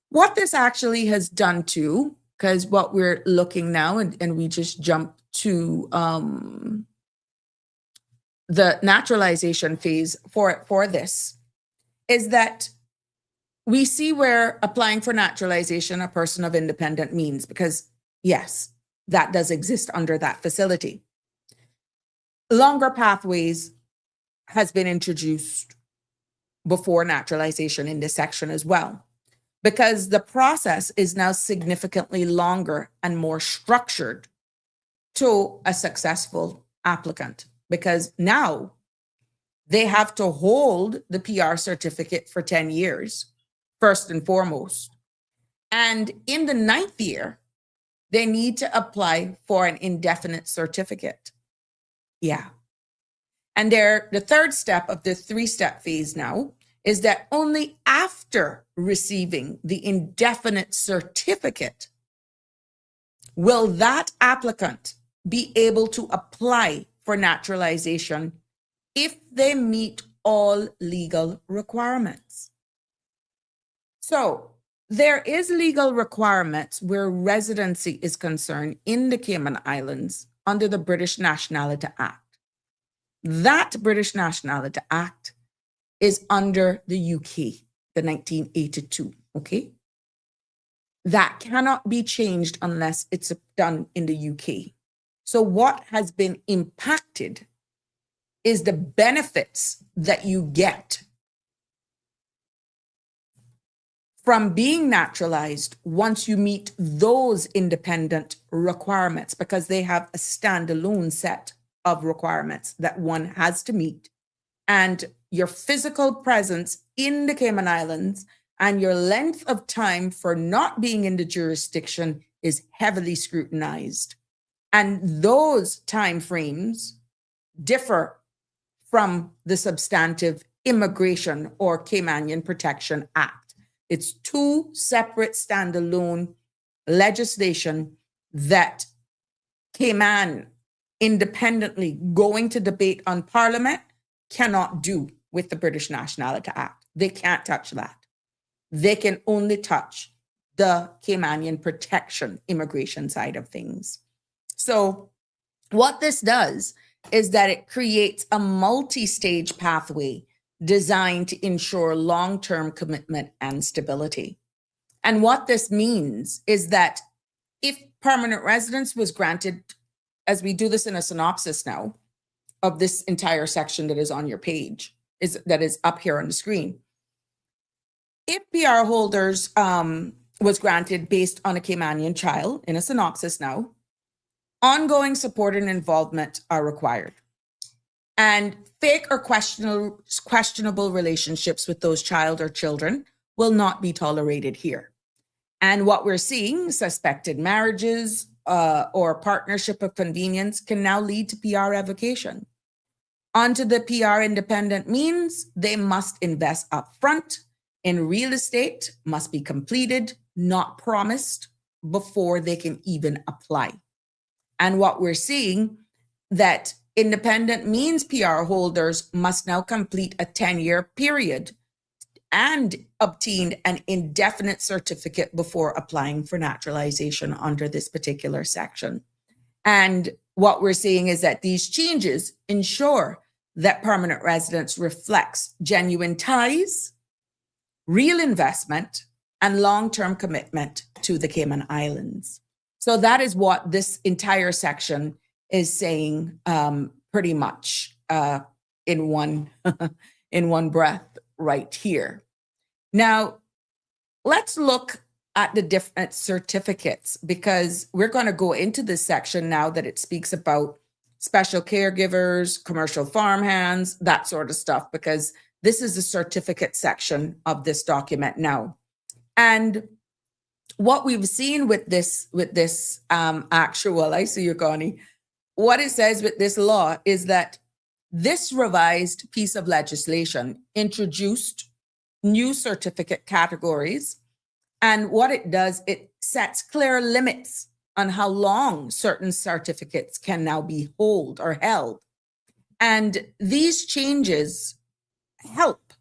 What this actually has done too, because what we're looking now, and we just jumped to the naturalization phase for this is that we see where applying for naturalization a person of independent means, because yes, that does exist under that facility. Longer pathways has been introduced before naturalization in this section as well, because the process is now significantly longer and more structured to a successful applicant, because now they have to hold the PR certificate for 10 years, first and foremost. And in the 9th year, they need to apply for an indefinite certificate. Yeah. And the third step of the 3-step phase now is that only after receiving the indefinite certificate will that applicant be able to apply for naturalization if they meet all legal requirements. So there is legal requirements where residency is concerned in the Cayman Islands under the British Nationality Act. That British Nationality Act is under the UK, the 1982, okay? That cannot be changed unless it's done in the UK. So what has been impacted is the benefits that you get from being naturalized once you meet those independent requirements, because they have a standalone set of requirements that one has to meet. And your physical presence in the Cayman Islands and your length of time for not being in the jurisdiction is heavily scrutinized. And those time frames differ from the substantive Immigration or Caymanian Protection Act. It's 2 separate standalone legislation that Cayman independently going to debate on Parliament cannot do with the British Nationality Act. They can't touch that. They can only touch the Caymanian protection immigration side of things. So what this does is that it creates a multi-stage pathway designed to ensure long-term commitment and stability. And what this means is that if permanent residence was granted, as we do this in a synopsis now of this entire section that is on your page, that is up here on the screen. If PR holders was granted based on a Caymanian child, in a synopsis now, ongoing support and involvement are required. And fake or questionable relationships with those child or children will not be tolerated here. And what we're seeing, suspected marriages or partnership of convenience can now lead to PR revocation. Onto the PR independent means, they must invest upfront in real estate, must be completed, not promised, before they can even apply. And what we're seeing, that independent means PR holders must now complete a 10-year period and obtain an indefinite certificate before applying for naturalization under this particular section. And what we're seeing is that these changes ensure that permanent residence reflects genuine ties, real investment, and long-term commitment to the Cayman Islands. So that is what this entire section is saying pretty much in one breath right here. Now, let's look at the different certificates, because we're going to go into this section now that it speaks about special caregivers, commercial farmhands, that sort of stuff, because this is the certificate section of this document now. And what we've seen with this actual, I see you, Connie, what it says with this law is that this revised piece of legislation introduced new certificate categories. And what it does, it sets clear limits on how long certain certificates can now be held. And these changes help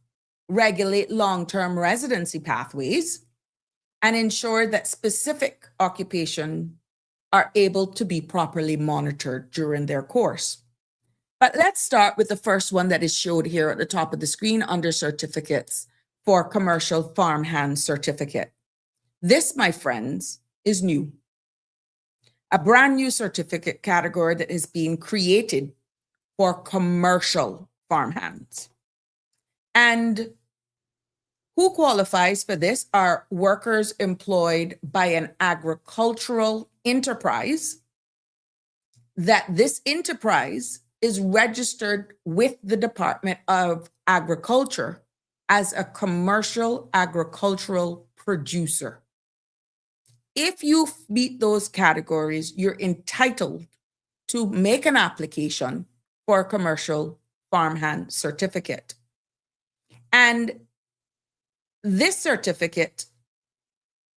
regulate long-term residency pathways and ensure that specific occupation are able to be properly monitored during their course. But let's start with the first one that is showed here at the top of the screen under certificates for commercial farmhand certificate. This, my friends, is new. A brand new certificate category that is being created for commercial farmhands. And who qualifies for this are workers employed by an agricultural enterprise, that this enterprise is registered with the Department of Agriculture as a commercial agricultural producer. If you meet those categories, you're entitled to make an application for a commercial farmhand certificate. And this certificate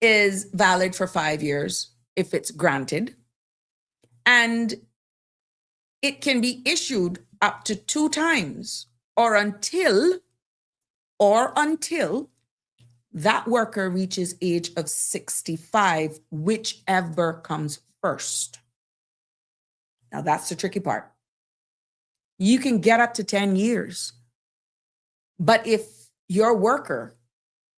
is valid for 5 years if it's granted, and it can be issued up to 2 times or until that worker reaches age of 65, whichever comes first. Now that's the tricky part. You can get up to 10 years, but if your worker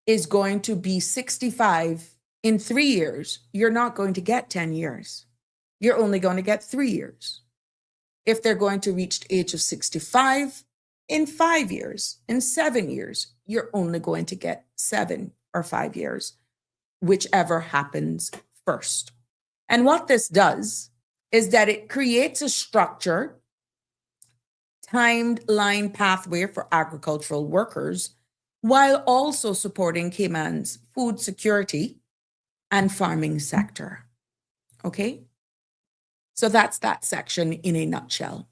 is going to be 65 in 3 years, you're not going to get 10 years. You're only going to get 3 years. If they're going to reach the age of 65 in 5 years, in 7 years, you're only going to get 7 or 5 years, whichever happens first. And what this does is that it creates a structured, timed line pathway for agricultural workers, while also supporting Cayman's food security and farming sector. Okay? So that's that section in a nutshell.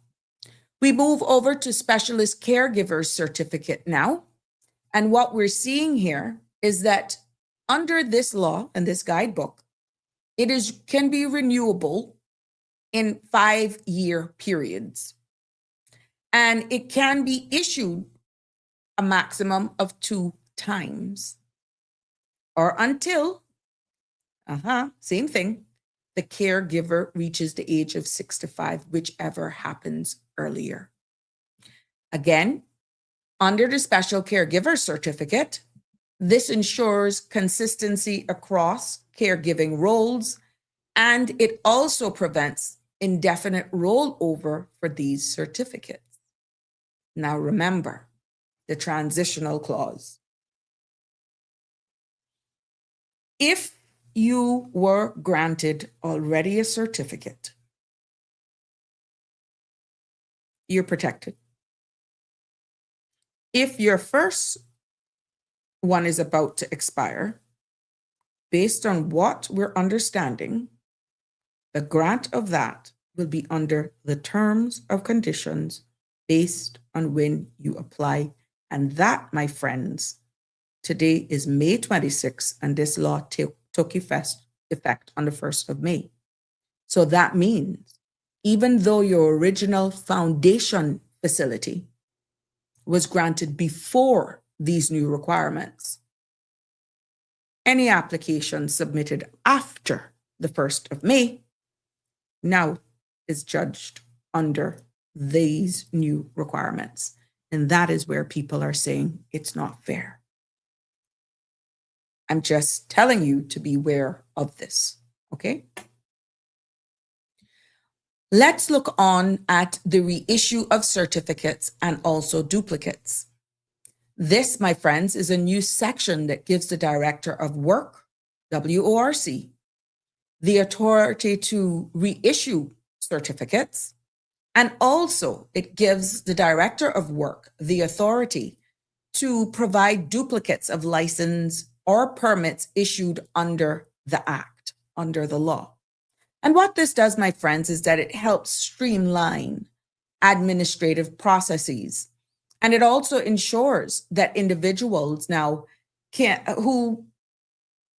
We move over to specialist caregiver certificate now. And what we're seeing here is that under this law and this guidebook, it can be renewable in 5-year periods. And it can be issued a maximum of 2 times or until, same thing, the caregiver reaches the age of 65, whichever happens earlier. Again, under the special caregiver certificate, this ensures consistency across caregiving roles, and it also prevents indefinite rollover for these certificates. Now remember the transitional clause. If you were granted already a certificate, you're protected. If your first one is about to expire, based on what we're understanding, the grant of that will be under the terms of conditions based on when you apply. And that, my friends, today is May 26th, and this law took effect on the 1st of May. So that means even though your original foundation facility was granted before these new requirements, any application submitted after the 1st of May now is judged under these new requirements. And that is where people are saying it's not fair. I'm just telling you to be aware of this, okay? Let's look on at the reissue of certificates and also duplicates. This, my friends, is a new section that gives the Director of Work, WORC, the authority to reissue certificates, and also it gives the Director of Work the authority to provide duplicates of license or permits issued under the Act, under the law. And what this does, my friends, is that it helps streamline administrative processes. And it also ensures that individuals now who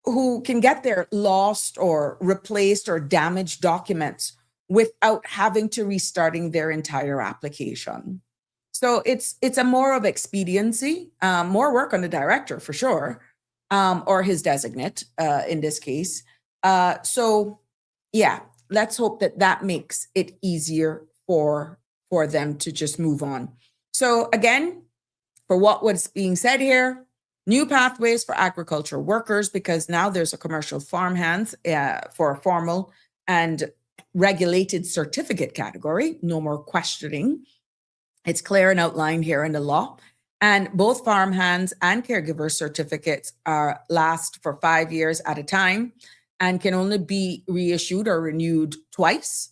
can get their lost or replaced or damaged documents without having to restarting their entire application. So it's a more of expediency, more work on the director for sure, or his designate in this case. So yeah, let's hope that makes it easier for for them to just move on. So again, for what was being said here, new pathways for agricultural workers, because now there's a commercial farmhands for a formal and regulated certificate category, no more questioning. It's clear and outlined here in the law. And both farmhands and caregiver certificates last for 5 years at a time and can only be reissued or renewed twice,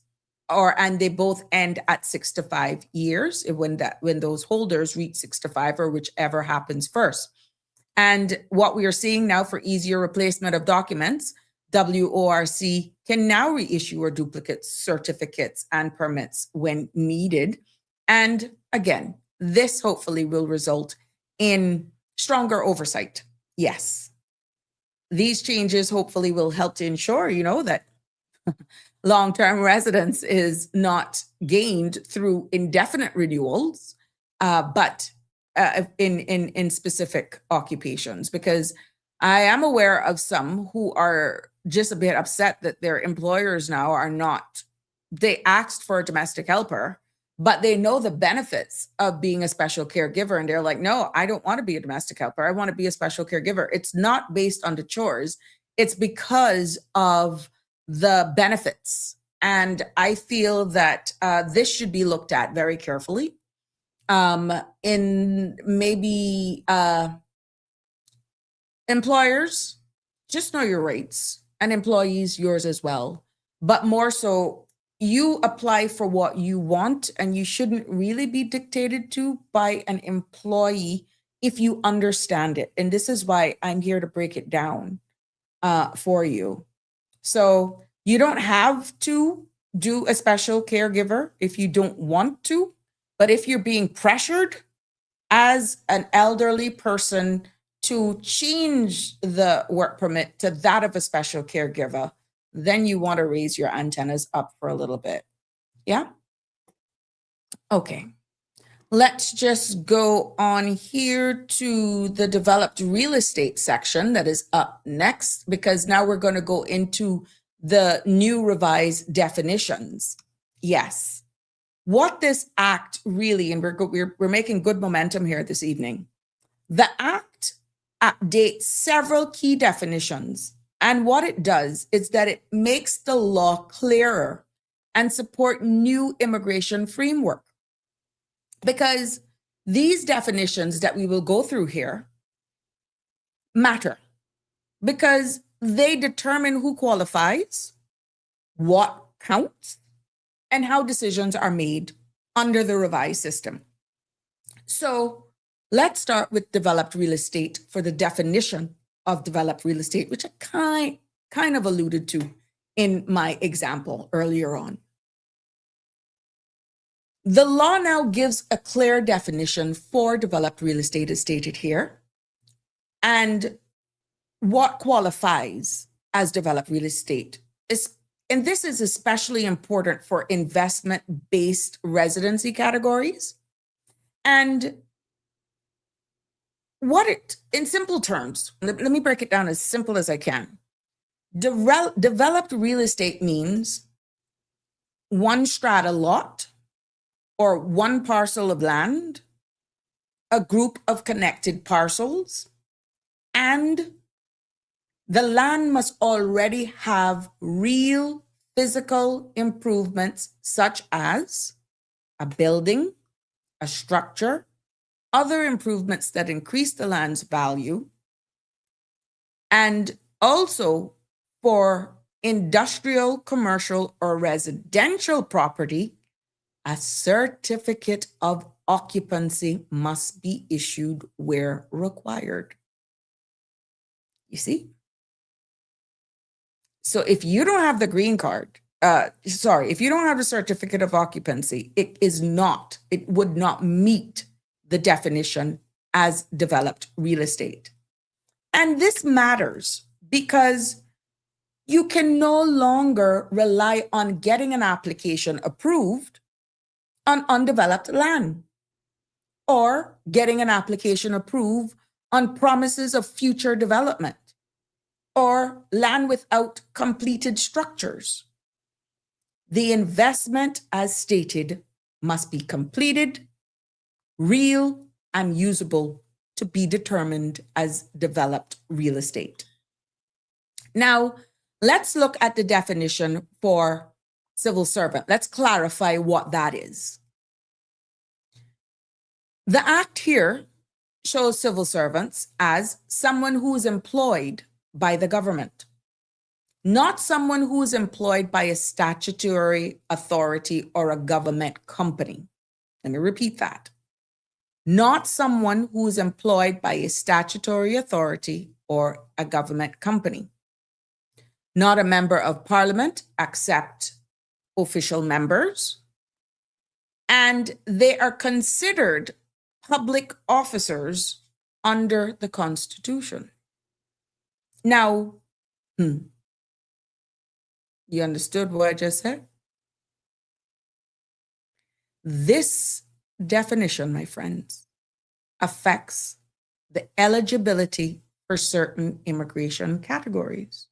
and they both end at 6 to 5 years when those holders reach 6 to 5, or whichever happens first. And what we are seeing now for easier replacement of documents, WORC can now reissue or duplicate certificates and permits when needed. And again, this hopefully will result in stronger oversight. Yes. These changes hopefully will help to ensure, that long-term residence is not gained through indefinite renewals, but in specific occupations, because I am aware of some who are just a bit upset that their employers now are not, they asked for a domestic helper, but they know the benefits of being a special caregiver. And they're like, no, I don't want to be a domestic helper. I want to be a special caregiver. It's not based on the chores. It's because of the benefits. And I feel that this should be looked at very carefully. In maybe employers, just know your rates, and employees, yours as well. But more so, you apply for what you want, and you shouldn't really be dictated to by an employee if you understand it. And this is why I'm here to break it down for you. So you don't have to do a special caregiver if you don't want to, but if you're being pressured as an elderly person to change the work permit to that of a special caregiver, then you want to raise your antennas up for a little bit. Yeah? Okay. Let's just go on here to the developed real estate section that is up next, because now we're going to go into the new revised definitions. Yes. What this act really, and we're making good momentum here this evening. The act updates several key definitions. And what it does is that it makes the law clearer and support new immigration framework. Because these definitions that we will go through here matter, because they determine who qualifies, what counts, and how decisions are made under the revised system. So let's start with developed real estate for the definition of developed real estate, which I kind of alluded to in my example earlier on. The law now gives a clear definition for developed real estate as stated here, and what qualifies as developed real estate. And this is especially important for investment-based residency categories. And in simple terms, let me break it down as simple as I can. Developed real estate means one strata lot or one parcel of land, a group of connected parcels, and the land must already have real physical improvements such as a building, a structure, other improvements that increase the land's value, and also for industrial, commercial, or residential property, a certificate of occupancy must be issued where required. You see? So if you don't have the green card, if you don't have a certificate of occupancy, it would not meet the definition as developed real estate. And this matters because you can no longer rely on getting an application approved on undeveloped land, or getting an application approved on promises of future development, or land without completed structures. The investment, as stated, must be completed, real, and usable to be determined as developed real estate. Now, let's look at the definition for civil servant. Let's clarify what that is. The act here shows civil servants as someone who is employed by the government, not someone who is employed by a statutory authority or a government company. Let me repeat that. Not someone who is employed by a statutory authority or a government company. Not a member of parliament, except official members. And they are considered public officers under the Constitution. Now, you understood what I just said? This definition, my friends, affects the eligibility for certain immigration categories,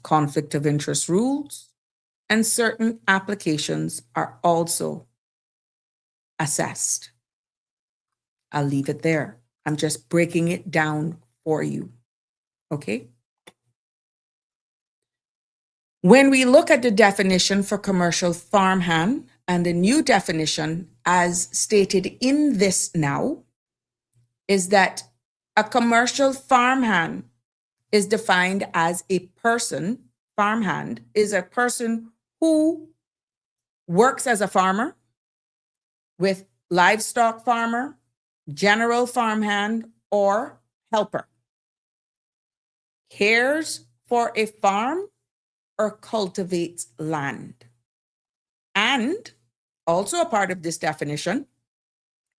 conflict of interest rules, and certain applications are also assessed. I'll leave it there. I'm just breaking it down for you. Okay? When we look at the definition for commercial farmhand and the new definition as stated in this now is that a commercial farmhand is defined as a person, farmhand is a person who works as a farmer with livestock farmer, general farmhand, or helper, cares for a farm or cultivates land. And also a part of this definition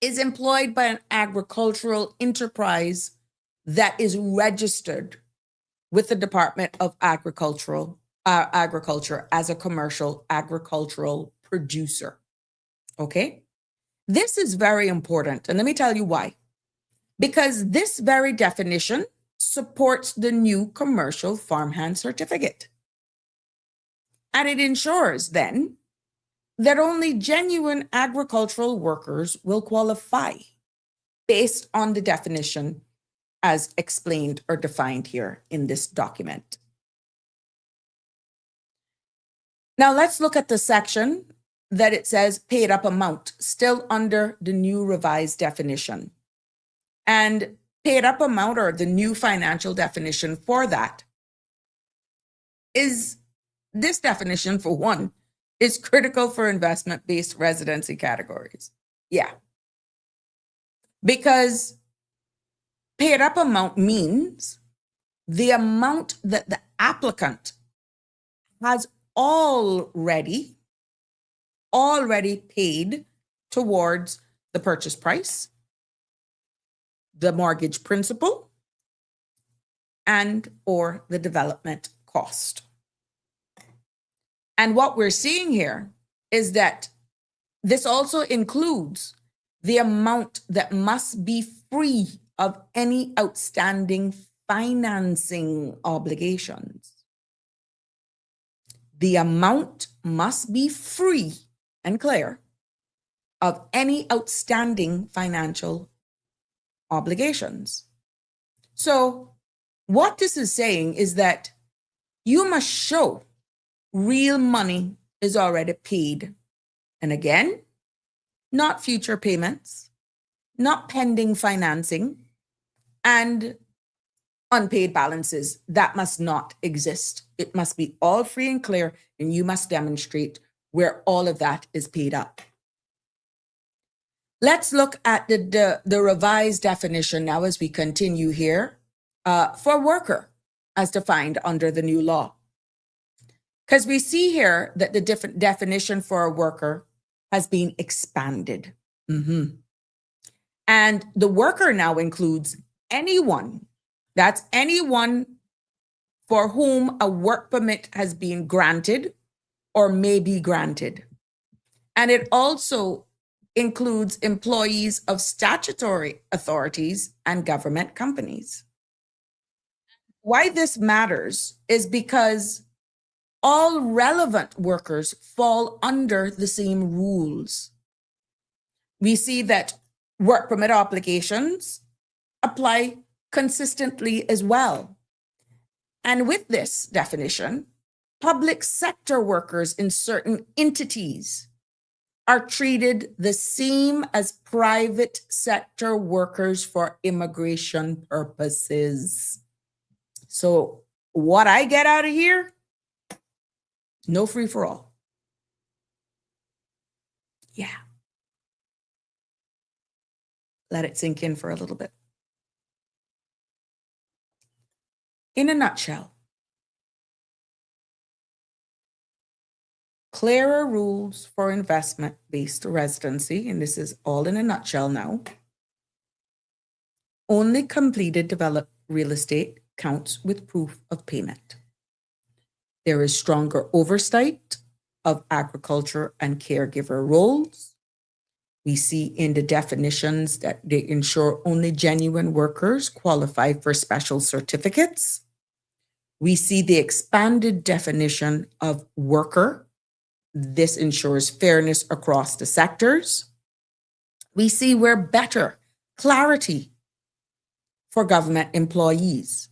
is employed by an agricultural enterprise that is registered with the Department of Agriculture as a commercial agricultural producer. Okay? This is very important, and let me tell you why. Because this very definition supports the new commercial farmhand certificate. And it ensures then that only genuine agricultural workers will qualify based on the definition as explained or defined here in this document. Now let's look at the section that it says paid up amount, still under the new revised definition. And paid up amount, or the new financial definition for that, is this definition, for one, is critical for investment-based residency categories. Yeah. Because paid up amount means the amount that the applicant has already paid towards the purchase price, the mortgage principal, and or the development cost. And what we're seeing here is that this also includes the amount that must be free of any outstanding financing obligations. The amount must be free and clear of any outstanding financial obligations. So what this is saying is that you must show real money is already paid. And again, not future payments, not pending financing, and unpaid balances. That must not exist. It must be all free and clear, and you must demonstrate where all of that is paid up. Let's look at the revised definition now as we continue here for worker as defined under the new law. Because we see here that the different definition for a worker has been expanded. And the worker now includes anyone, that's anyone for whom a work permit has been granted or may be granted. And it also includes employees of statutory authorities and government companies. Why this matters is because all relevant workers fall under the same rules. We see that work permit obligations apply consistently as well. And with this definition, public sector workers in certain entities are treated the same as private sector workers for immigration purposes. So what I get out of here, no free for all. Yeah. Let it sink in for a little bit. In a nutshell, clearer rules for investment-based residency, and this is all in a nutshell now. Only completed developed real estate counts with proof of payment. There is stronger oversight of agriculture and caregiver roles. We see in the definitions that they ensure only genuine workers qualify for special certificates. We see the expanded definition of worker. This ensures fairness across the sectors. We see where better clarity for government employees.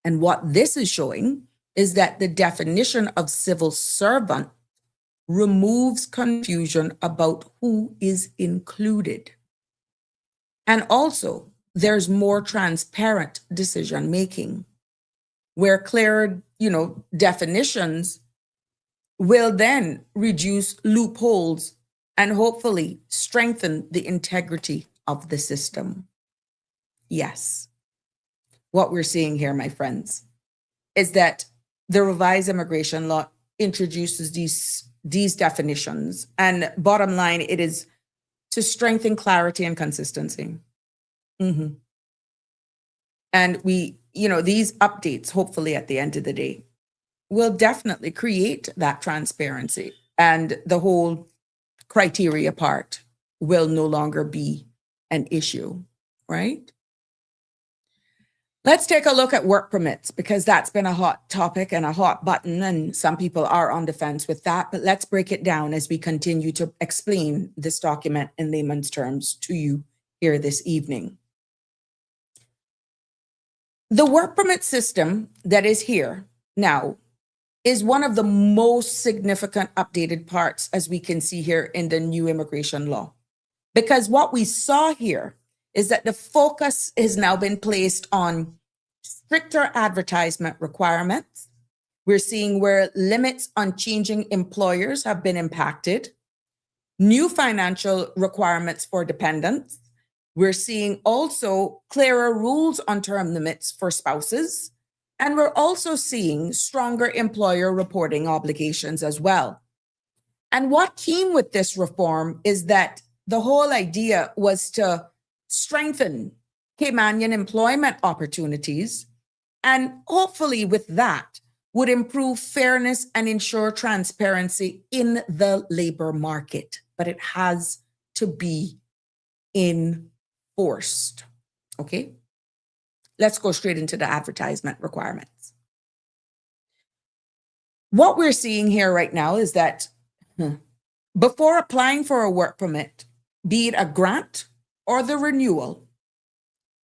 And what this is showing is that the definition of civil servant removes confusion about who is included. And also, there's more transparent decision making, where clearer, definitions will then reduce loopholes and hopefully strengthen the integrity of the system. Yes. What we're seeing here, my friends, is that the revised immigration law introduces these definitions. And bottom line, it is to strengthen clarity and consistency. And these updates, hopefully at the end of the day, will definitely create that transparency, and the whole criteria part will no longer be an issue, right? Let's take a look at work permits, because that's been a hot topic and a hot button, and some people are on the fence with that. But let's break it down as we continue to explain this document in layman's terms to you here this evening. The work permit system that is here now is one of the most significant updated parts, as we can see here in the new immigration law. Because what we saw here is that the focus has now been placed on stricter advertisement requirements. We're seeing where limits on changing employers have been impacted, new financial requirements for dependents. We're seeing also clearer rules on term limits for spouses. And we're also seeing stronger employer reporting obligations as well. And what came with this reform is that the whole idea was to strengthen Caymanian employment opportunities, and hopefully with that would improve fairness and ensure transparency in the labor market. But it has to be enforced, okay? Let's go straight into the advertisement requirements. What we're seeing here right now is that before applying for a work permit, be it a grant or the renewal,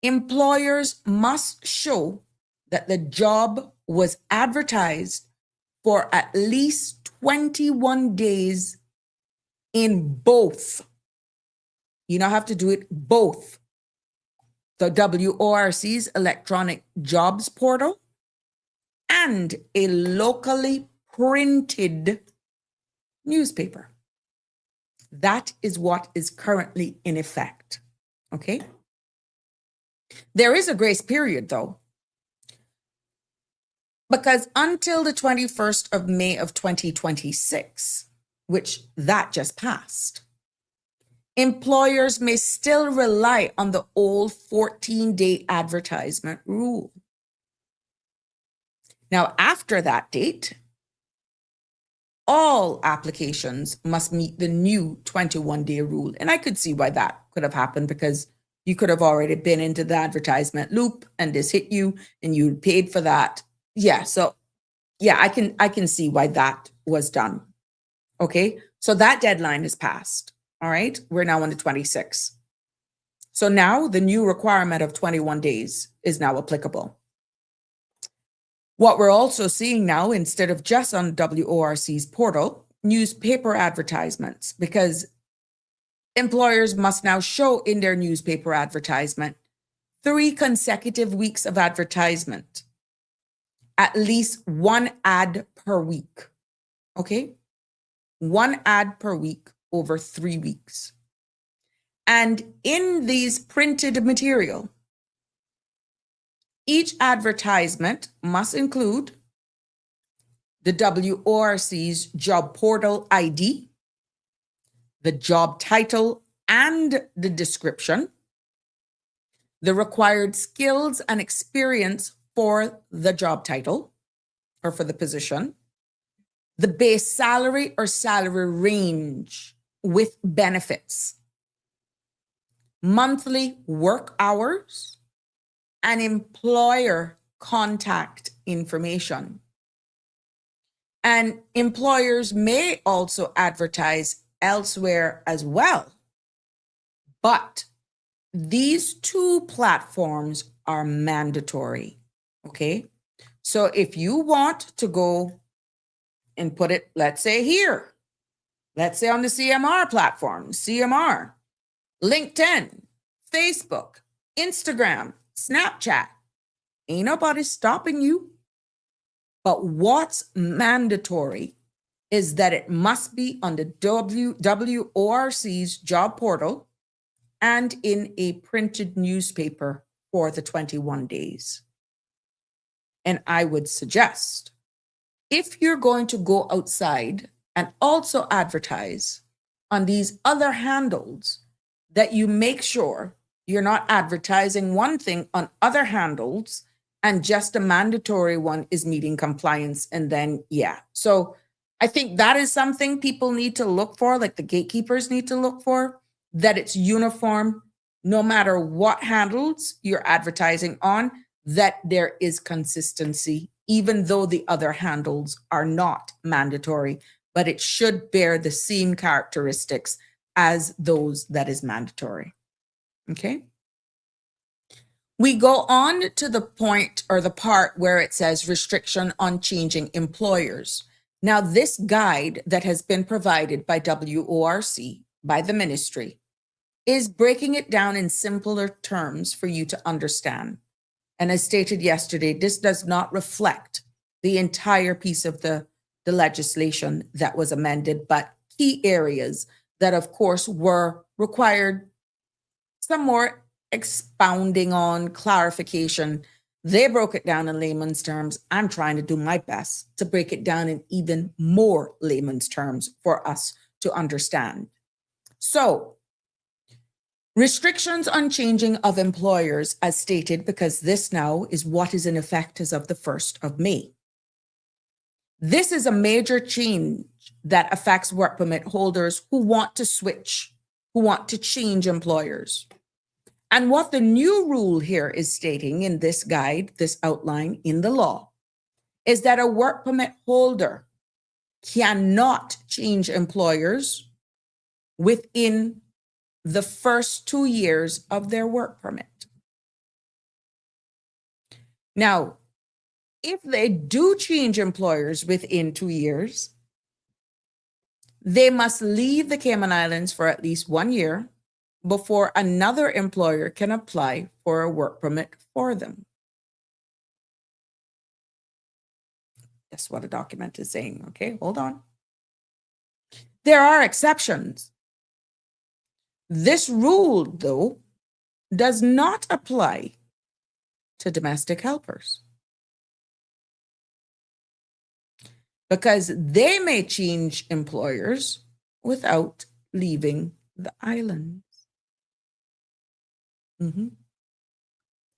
employers must show that the job was advertised for at least 21 days in both. You don't have to do it both. The WORC's electronic jobs portal and a locally printed newspaper. That is what is currently in effect, okay? There is a grace period though, because until the 21st of May of 2026, which that just passed, employers may still rely on the old 14-day advertisement rule. Now, after that date, all applications must meet the new 21-day rule. And I could see why that could have happened, because you could have already been into the advertisement loop and this hit you and you paid for that. Yeah, so yeah, I can see why that was done. Okay, so that deadline is passed. All right, we're now on the 26th. So now the new requirement of 21 days is now applicable. What we're also seeing now, instead of just on WORC's portal, newspaper advertisements, because employers must now show in their newspaper advertisement 3 consecutive weeks of advertisement, at least 1 ad per week. Okay, 1 ad per week over 3 weeks. And in these printed material, each advertisement must include the WORC's job portal ID, the job title and the description, the required skills and experience for the job title or for the position, the base salary or salary range with benefits, monthly work hours, and employer contact information. And employers may also advertise elsewhere as well. But these 2 platforms are mandatory. Okay. So if you want to go and put it, let's say here, let's say on the CMR platform, CMR, LinkedIn, Facebook, Instagram, Snapchat, ain't nobody stopping you. But what's mandatory is that it must be on the WORC's job portal and in a printed newspaper for the 21 days. And I would suggest, if you're going to go outside and also advertise on these other handles, that you make sure you're not advertising one thing on other handles and just a mandatory one is meeting compliance. And then, yeah. So I think that is something people need to look for, like the gatekeepers need to look for, that it's uniform, no matter what handles you're advertising on, that there is consistency, even though the other handles are not mandatory, but it should bear the same characteristics as those that is mandatory. Okay. We go on to the point or the part where it says restriction on changing employers. Now, this guide that has been provided by WORC, by the ministry, is breaking it down in simpler terms for you to understand. And as stated yesterday, this does not reflect the entire piece of the legislation that was amended, but key areas that, of course, were required some more expounding on, clarification. They broke it down in layman's terms. I'm trying to do my best to break it down in even more layman's terms for us to understand. So, restrictions on changing of employers, as stated, because this now is what is in effect as of the 1st of May. This is a major change that affects work permit holders who want to switch, who want to change employers. And what the new rule here is stating in this guide, this outline in the law, is that a work permit holder cannot change employers within the first 2 years of their work permit. Now, if they do change employers within 2 years, they must leave the Cayman Islands for at least 1 year before another employer can apply for a work permit for them. That's what a document is saying. Okay, hold on. There are exceptions. This rule, though, does not apply to domestic helpers, because they may change employers without leaving the islands.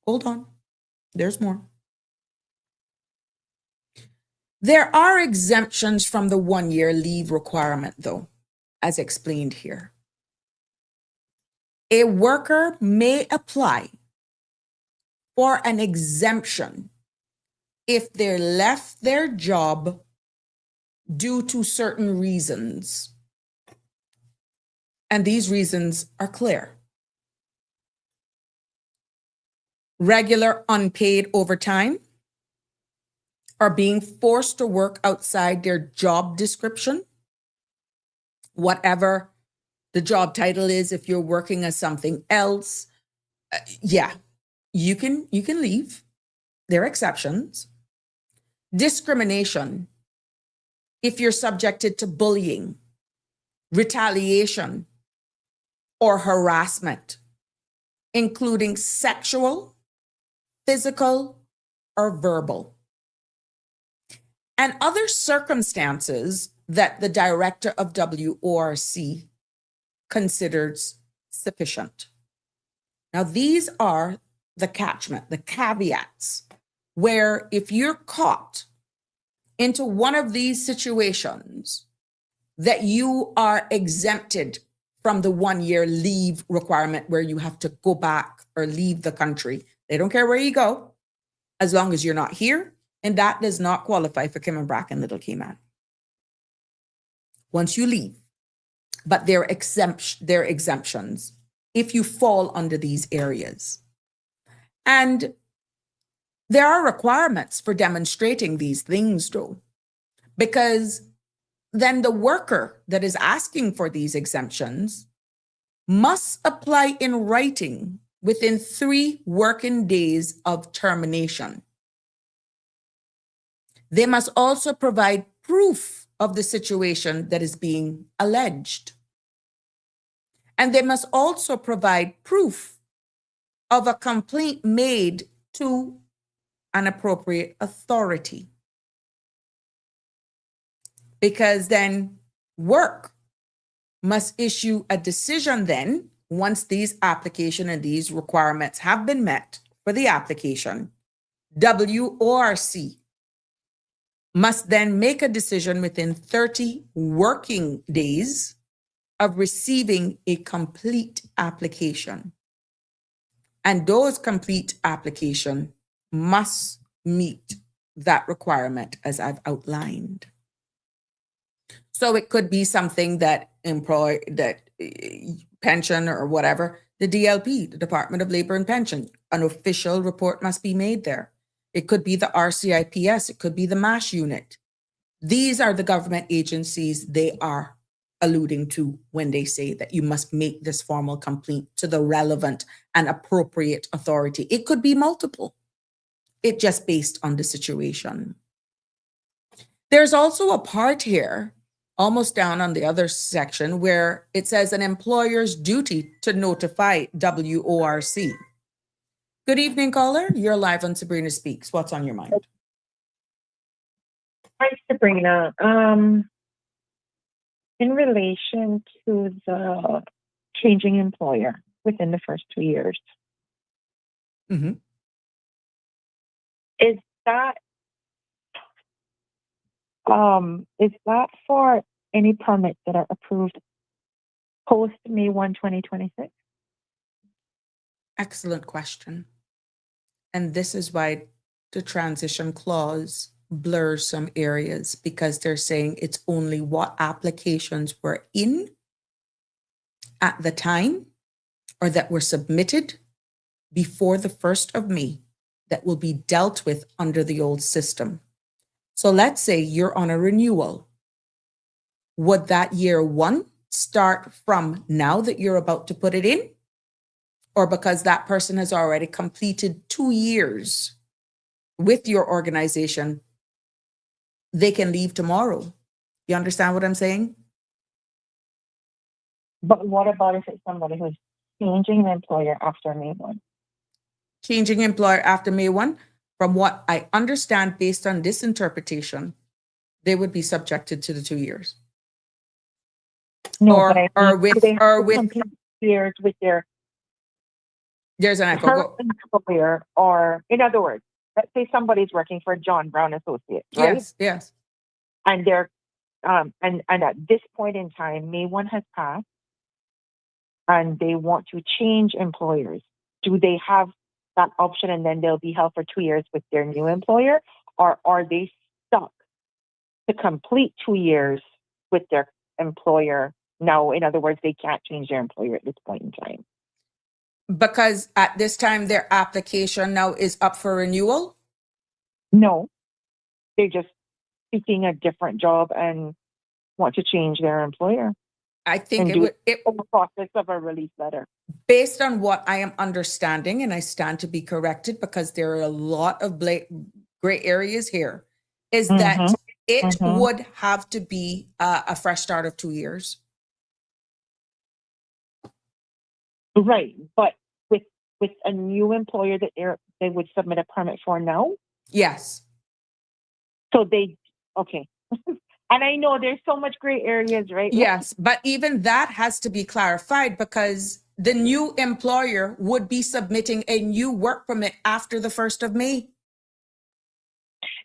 Hold on. There's more. There are exemptions from the 1 year leave requirement, though, as explained here. A worker may apply for an exemption if they left their job due to certain reasons. And these reasons are clear. Regular unpaid overtime, or being forced to work outside their job description, whatever the job title is. If you're working as something else, yeah, you can leave. There are exceptions. Discrimination, if you're subjected to bullying, retaliation, or harassment, including sexual, physical, or verbal. And other circumstances that the director of WORC considers sufficient. Now, these are the catchment, the caveats, where if you're caught into one of these situations, that you are exempted from the 1 year leave requirement where you have to go back or leave the country. They don't care where you go, as long as you're not here. And that does not qualify for Kim and Brack and Little Cayman. Once you leave, but they're exemptions if you fall under these areas. And there are requirements for demonstrating these things, though, because then the worker that is asking for these exemptions must apply in writing within 3 working days of termination. They must also provide proof of the situation that is being alleged. And they must also provide proof of a complaint made to an appropriate authority. Because then work must issue a decision then, once these application and these requirements have been met for the application. WORC must then make a decision within 30 working days of receiving a complete application. And those complete application must meet that requirement as I've outlined. So it could be something that pension or whatever, the DLP, the Department of Labor and Pension, an official report must be made there. It could be the RCIPS, it could be the MASH unit. These are the government agencies they are alluding to when they say that you must make this formal complaint to the relevant and appropriate authority. It could be multiple. It just based on the situation. There's also a part here, almost down on the other section, where it says an employer's duty to notify WORC. Good evening, caller. You're live on Sabrina Speaks. What's on your mind? Hi, Sabrina. In relation to the changing employer within the first 2 years, Mm-hmm. is that for any permits that are approved post May 1, 2026? Excellent question. And this is why the transition clause blurs some areas, because they're saying it's only what applications were in at the time or that were submitted before the 1st of May that will be dealt with under the old system. So let's say you're on a renewal. Would that year 1 start from now that you're about to put it in? Or because that person has already completed 2 years with your organization, they can leave tomorrow? You understand what I'm saying? But what about if it's somebody who's changing the employer after May 1? Changing employer after May 1, from what I understand based on this interpretation, they would be subjected to the 2 years. No, Or- but I or mean, with- do they have or to with- complete years with their There's an echo. current employer, or in other words, let's say somebody's working for John Brown Associates, right? Yes, yes. And they're and at this point in time, May 1 has passed, and they want to change employers. Do they have that option, and then they'll be held for 2 years with their new employer? or are they stuck to complete 2 years with their employer? Now, in other words, they can't change their employer at this point in time. Because at this time, their application now is up for renewal. No, they're just seeking a different job and want to change their employer I think and it do would, it in the process of a release letter. based on what I am understanding, and I stand to be corrected because there are a lot of gray areas here, is that Mhm, it mhm. would have to be a fresh start of 2 years. Right, but with a new employer that they would submit a permit for now. Yes. So okay. And I know there's so much gray areas, right? Yes, but even that has to be clarified because the new employer would be submitting a new work permit after the 1st of May.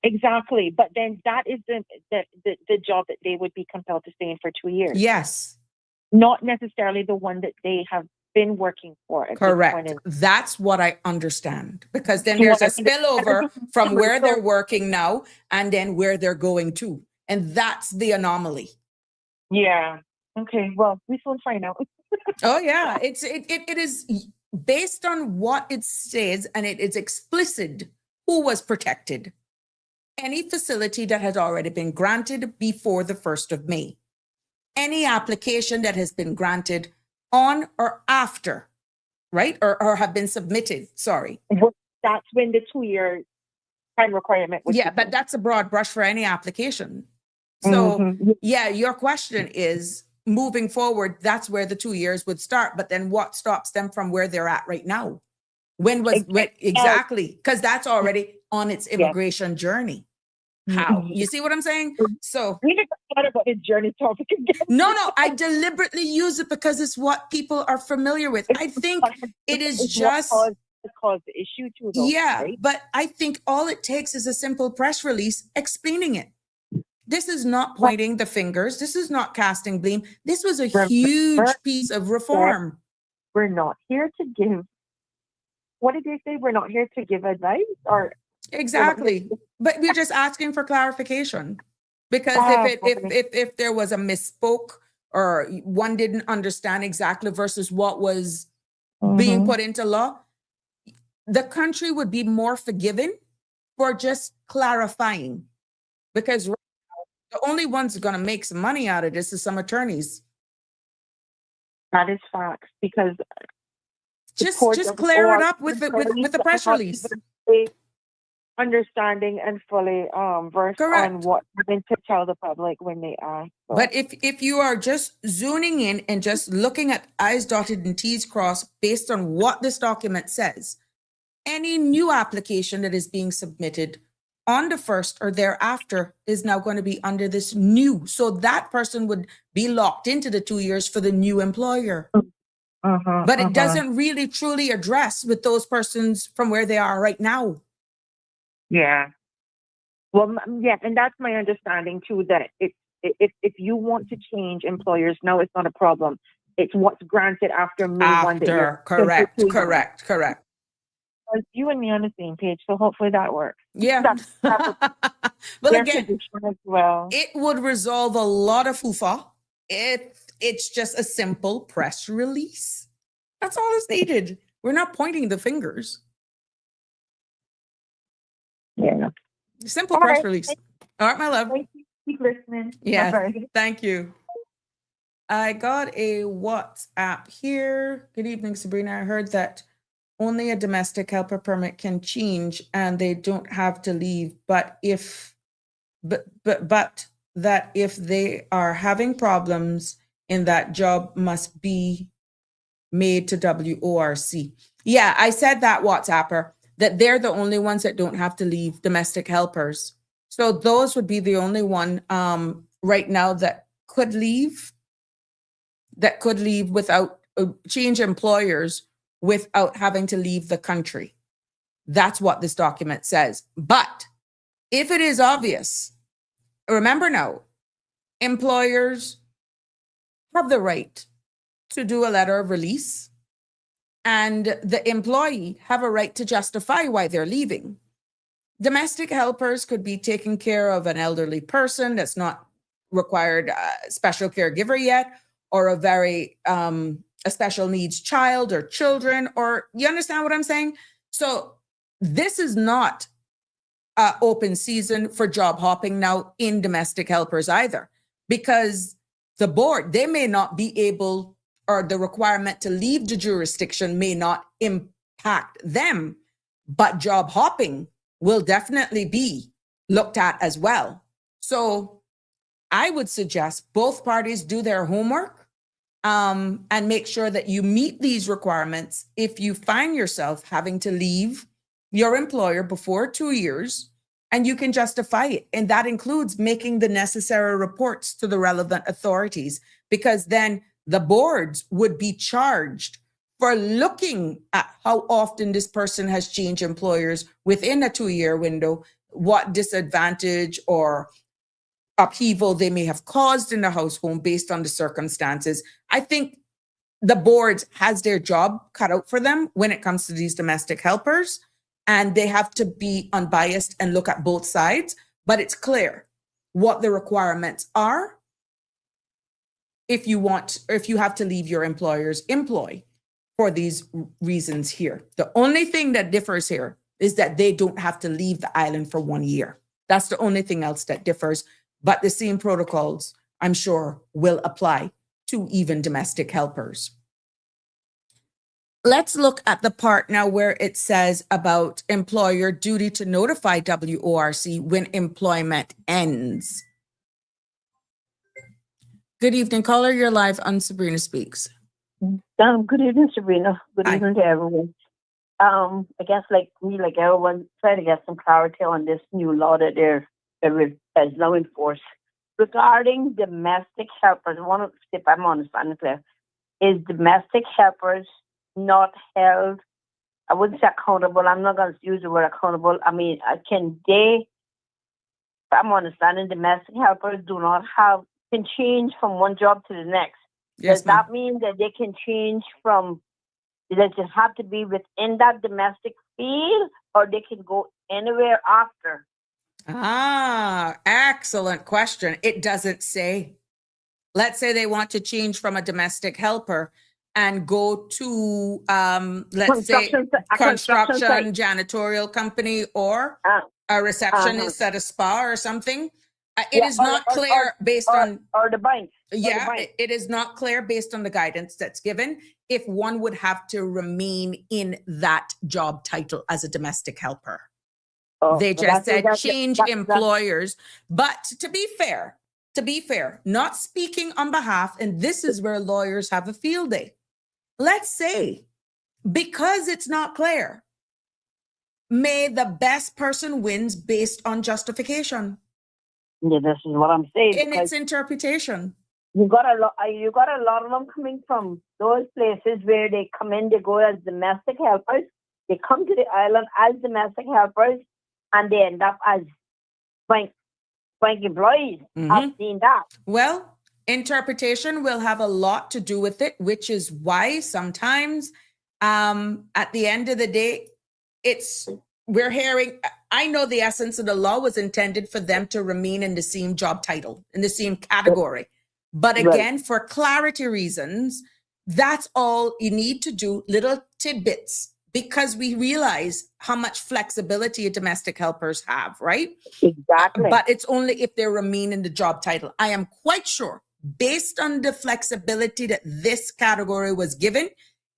Exactly. But then that is the job that they would be compelled to stay in for 2 years. Yes, Not necessarily the one that they have been working for at this point correct. in. That's what I understand because then So there's a what I think- spillover from where So- they're working now and then where they're going to. And that's the anomaly. Yeah. Okay. Well, we will find out. Oh yeah, it is based on what it says, and it is explicit who was protected. Any facility that has already been granted before the 1st of May. Any application that has been granted on or after, right? Or have been submitted, sorry. That's when the 2 year time requirement would. Yeah, but that's a broad brush for any application. So Mhm. yeah, your question is moving forward, that's where the 2 years would start. But then what stops them from where they're at right now? When exactly? Because that's already on its immigration journey. How? You see what I'm saying? So We never thought about this journey topic again. no, I deliberately use it because it's what people are familiar with. I think it is It's just what caused the issue too, though. yeah, Right? but I think all it takes is a simple press release explaining it. This is not pointing the fingers. This is not casting blame. This was a huge piece of reform. We're not here to give. What did they say? We're not here to give advice, or Exactly. But we're just asking for clarification. Because if there was a misspoke or one didn't understand exactly versus what was being put into law, the country would be more forgiving for just clarifying. Because right now, the only ones going to make some money out of this is some attorneys. that is facts, because Just clear it up with the press release. Understanding and fully versed Correct. on what meant to tell the public when they ask. So. But if you are just zooming in and just looking at I's dotted and T's crossed based on what this document says, any new application that is being submitted on the 1st or thereafter is now going to be under this new. So that person would be locked into the 2 years for the new employer. But it doesn't really truly address with those persons from where they are right now. Yeah. Well, yeah, and that's my understanding too, that if you want to change employers, no, it's not a problem. It's what's granted after May 1. Correct. You and me on the same page, so hopefully that works. Yeah. Well, again, as well. it would resolve a lot of fufa if it's just a simple press release. That's all that's needed. We're not pointing the fingers. Yeah. Simple All press right. release. All right, my love. Thank you. Keep listening. Yeah. Bye-bye. Thank you. I got a WhatsApp here. Good evening, Sabrina. I heard that only a domestic helper permit can change and they don't have to leave. But that if they are having problems in that job must be made to WORC. Yeah, I said that, WhatsApper, that they're the only ones that don't have to leave, domestic helpers. So those would be the only one right now that could leave without change employers without having to leave the country. That's what this document says. But if it is obvious, remember now, employers have the right to do a letter of release, and the employee have a right to justify why they're leaving. Domestic helpers could be taking care of an elderly person that's not required special caregiver yet, or a special needs child or children, or you understand what I'm saying? So this is not open season for job hopping now in domestic helpers either, because the board, they may not be able, or the requirement to leave the jurisdiction may not impact them, but job hopping will definitely be looked at as well. So I would suggest both parties do their homework and make sure that you meet these requirements if you find yourself having to leave your employer before 2 years, and you can justify it. And that includes making the necessary reports to the relevant authorities, because then the boards would be charged for looking at how often this person has changed employers within a 2-year window, what disadvantage or upheaval they may have caused in the household based on the circumstances. I think the board has their job cut out for them when it comes to these domestic helpers, and they have to be unbiased and look at both sides. But it's clear what the requirements are if you have to leave your employer's employ for these reasons here. The only thing that differs here is that they don't have to leave the island for 1 year. That's the only thing else that differs. But the same protocols, I'm sure, will apply to even domestic helpers. Let's look at the part now where it says about employer duty to notify WORC when employment ends. Good evening, caller. You're live on Sabrina Speaks. Good evening, Sabrina. Good Hi. evening to everyone. I guess like me, like everyone, trying to get some clarity on this new law that is now in force regarding domestic helpers. One of the I'm understanding clear is domestic helpers not held. I wouldn't say accountable. I'm not going to use the word accountable. I mean, can they? I'm understanding domestic helpers can change from one job to the next. Yes, Does ma'am. that mean that they can change from? Does it have to be within that domestic field, or they can go anywhere after? Excellent question. It doesn't say. Let's say they want to change from a domestic helper and go to, let's say, construction site. janitorial company, or Uh, a receptionist at a spa or something. It is not clear based on or the bank. it is not clear based on the guidance that's given if one would have to remain in that job title as a domestic helper. They just said change employers. But to be fair, not speaking on behalf, and this is where lawyers have a field day. Let's say, because it's not clear, may the best person wins based on justification. Yeah, this is what I'm saying. In its interpretation. You got a lot of them coming from those places where they come in, they go as domestic helpers. They come to the island as domestic helpers, and they end up as bank employees. Mm-hmm. I've seen that. Well, interpretation will have a lot to do with it, which is why sometimes at the end of the day, we're hearing, I know the essence of the law was intended for them to remain in the same job title, in the same category. But again, for clarity reasons, that's all you need to do, little tidbits, because we realize how much flexibility domestic helpers have, right? Exactly. But it's only if they remain in the job title. I am quite sure, based on the flexibility that this category was given,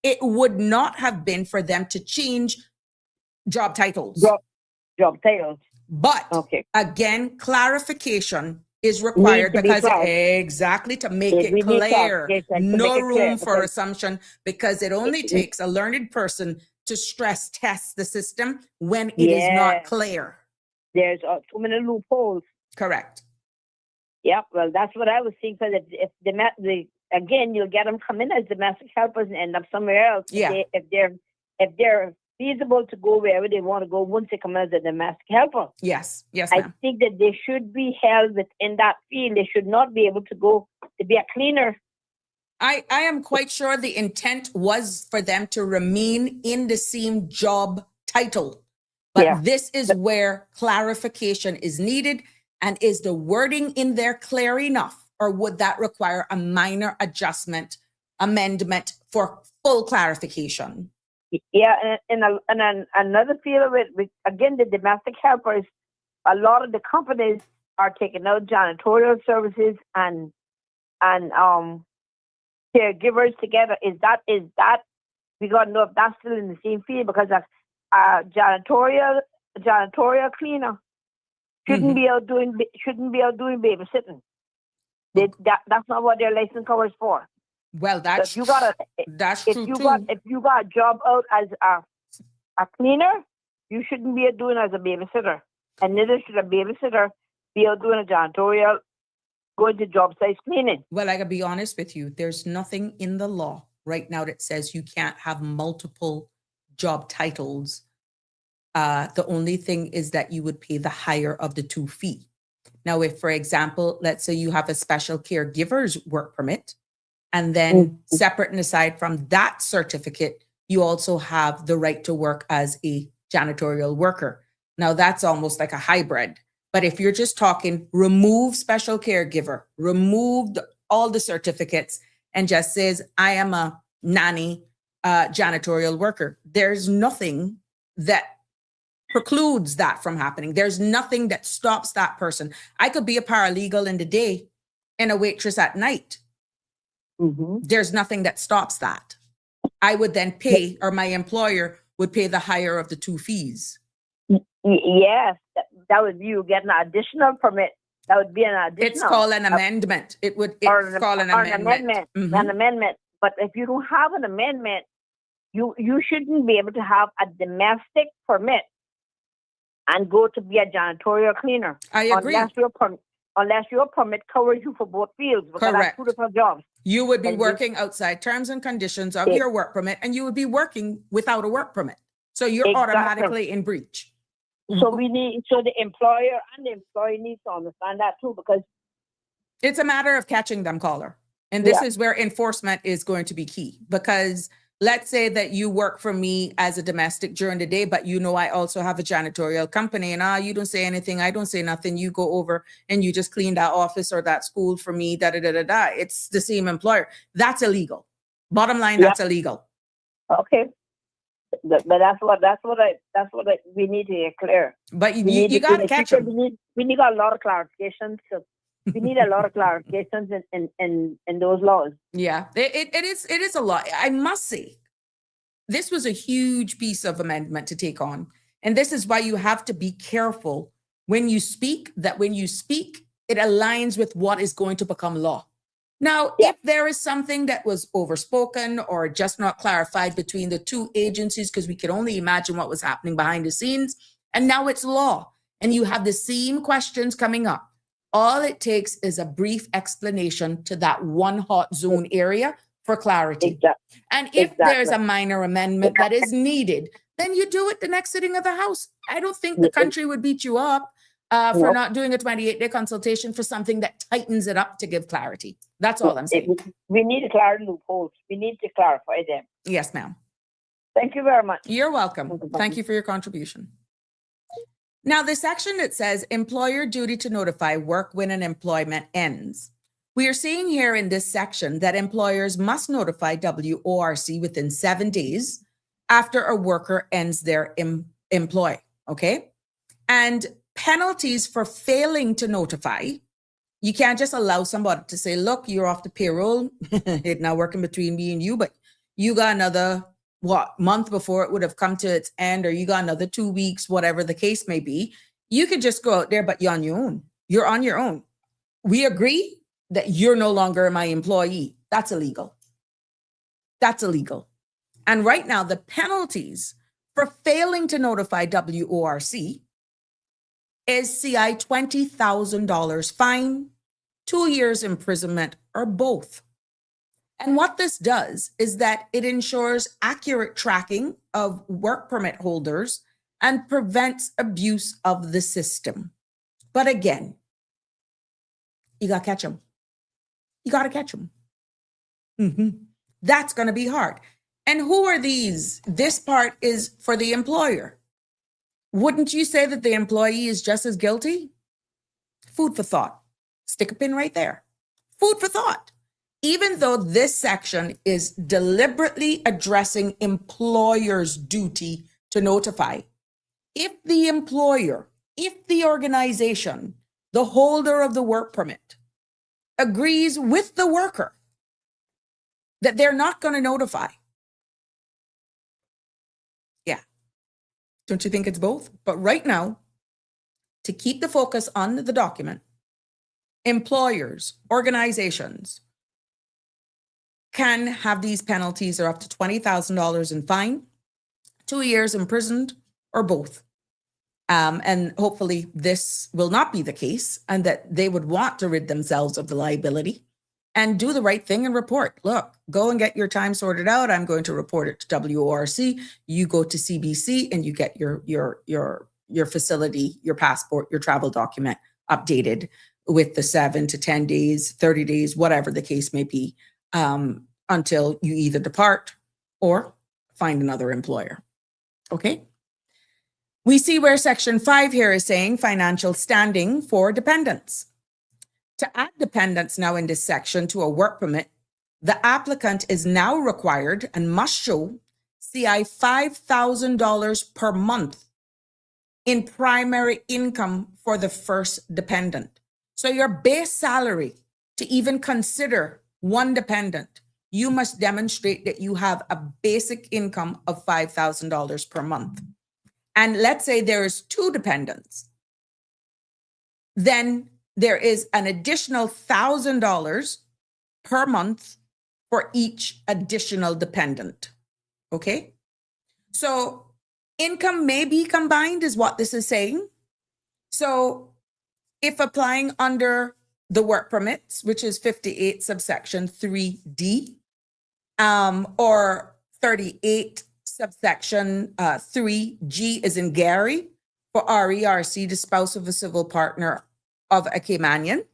it would not have been for them to change job titles. Job titles. But again, clarification is required because exactly to make it clear. No room for assumption, because it only takes a learned person to stress test the system when it is not clear. There's too many loopholes. Correct. Yep. Well, that's what I was saying. Because if again, you'll get them come in as domestic helpers and end up somewhere else. Yeah. If they're feasible to go wherever they want to go once they come as a domestic helper. Yes, ma'am. I think that they should be held within that field. They should not be able to go to be a cleaner. I am quite sure the intent was for them to remain in the same job title. But Yeah. this is where clarification is needed. And is the wording in there clear enough? Or would that require a minor amendment for full clarification? Yeah, and another field of it, again, the domestic helpers, a lot of the companies are taking out janitorial services and caregivers together. Is that we got to know if that's still in the same field, because janitorial cleaner shouldn't be out doing babysitting. That's not what their license covers for. Well, that's So that's if true you too. got a job out as a cleaner, you shouldn't be out doing as a babysitter, and neither should a babysitter be out doing a janitorial, going to job sites cleaning. Well, I gotta be honest with you. There's nothing in the law right now that says you can't have multiple job titles. The only thing is that you would pay the higher of the two fee. Now, if, for example, let's say you have a special caregiver's work permit, and then separate and aside from that certificate, you also have the right to work as a janitorial worker. Now, that's almost like a hybrid. But if you're just talking, remove special caregiver, remove all the certificates, and just says, I am a nanny janitorial worker, there's nothing that precludes that from happening. There's nothing that stops that person. I could be a paralegal in the day and a waitress at night. There's nothing that stops that. I would then pay, or my employer would pay the higher of the two fees. Yes, that would be you get an additional permit. That would be an additional. It's called an amendment. It's called an amendment. An amendment. But if you don't have an amendment, you shouldn't be able to have a domestic permit and go to be a janitorial cleaner. I agree. Unless your permit covers you for both fields. Because Correct. That's two different jobs. You would be working outside terms and conditions of your work permit, and you would be working without a work permit. So you're automatically in breach. So the employer and the employee needs to understand that too, because it's a matter of catching them, caller. And this is where enforcement is going to be key, because let's say that you work for me as a domestic during the day, but I also have a janitorial company, and you don't say anything, I don't say nothing. You go over and you just clean that office or that school for me, It's the same employer. That's illegal. Bottom line, that's illegal. Okay. But that's what we need to get clear. But you got to catch them. We need a lot of clarifications. So we need a lot of clarifications in those laws. Yeah, it is a lot. I must say, this was a huge piece of amendment to take on. And this is why you have to be careful when you speak, it aligns with what is going to become law. Now, if there is something that was overspoken or just not clarified between the two agencies, because we could only imagine what was happening behind the scenes, and now it's law, and you have the same questions coming up, all it takes is a brief explanation to that one hot zone area for clarity. Exactly. And if there's a minor amendment that is needed, then you do it the next sitting of the House. I don't think the country would beat you up for not doing a 28-day consultation for something that tightens it up to give clarity. That's all I'm saying. We need to clarify loopholes. We need to clarify them. Yes, ma'am. Thank you very much. You're welcome. Thank you for your contribution. Now, the section that says employer duty to notify work when an employment ends. We are seeing here in this section that employers must notify WORC within 7 days after a worker ends their employ. Okay. And penalties for failing to notify. You can't just allow somebody to say, look, you're off the payroll. It's not working between me and you, but you got another month before it would have come to its end, or you got another 2 weeks, whatever the case may be. You could just go out there, but you're on your own. You're on your own. We agree that you're no longer my employee. That's illegal. That's illegal. And right now, the penalties for failing to notify WORC is CI $20,000 fine, 2 years imprisonment, or both. And what this does is that it ensures accurate tracking of work permit holders and prevents abuse of the system. But again, you got to catch them. You got to catch them. That's going to be hard. And who are these? This part is for the employer. Wouldn't you say that the employee is just as guilty? Food for thought. Stick a pin right there. Food for thought. Even though this section is deliberately addressing employer's duty to notify, if the employer, if the organization, the holder of the work permit, agrees with the worker that they're not going to notify, yeah, don't you think it's both? But right now, to keep the focus on the document, employers, organizations can have these penalties are up to $20,000 in fine, 2 years imprisoned, or both. And hopefully this will not be the case, and that they would want to rid themselves of the liability and do the right thing and report. Look, go and get your time sorted out. I'm going to report it to WORC. You go to CBC and you get your facility, your passport, your travel document updated with the 7 to 10 days, 30 days, whatever the case may be, until you either depart or find another employer. Okay? We see where Section 5 here is saying financial standing for dependents. To add dependents now in this section to a work permit, the applicant is now required and must show CI $5,000 per month in primary income for the first dependent. So your base salary to even consider one dependent, you must demonstrate that you have a basic income of $5,000 per month. And let's say there is 2 dependents, then there is an additional $1,000 per month for each additional dependent. Okay? So income may be combined is what this is saying. So if applying under the work permits, which is 58 subsection 3D, or 38 subsection 3G is in Gary for RERC, the spouse of a civil partner of a Caymanian,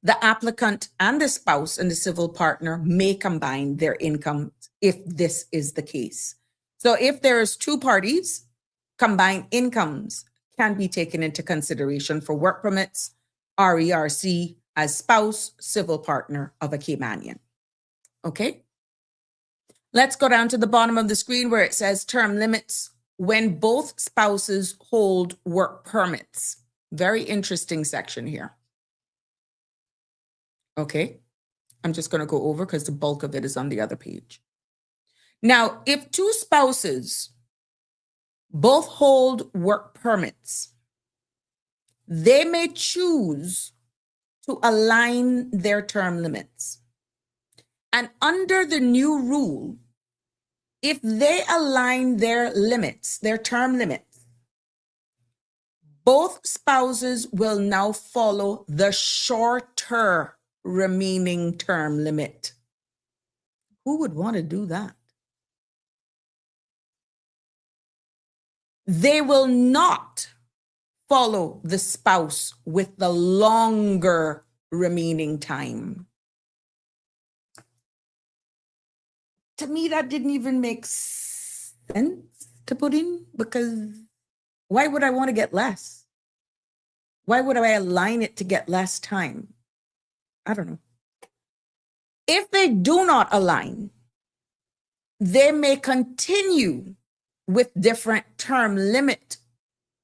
the applicant and the spouse and the civil partner may combine their income if this is the case. So if there's 2 parties, combined incomes can be taken into consideration for work permits, RERC as spouse, civil partner of a Caymanian. Okay? Let's go down to the bottom of the screen where it says term limits when both spouses hold work permits. Very interesting section here. Okay, I'm just going to go over because the bulk of it is on the other page. Now, if 2 spouses both hold work permits, they may choose to align their term limits. And under the new rule, if they align their limits, their term limits, both spouses will now follow the shorter remaining term limit. Who would want to do that? They will not follow the spouse with the longer remaining time. To me, that didn't even make sense to put in, because why would I want to get less? Why would I align it to get less time? I don't know. If they do not align, they may continue with different term limit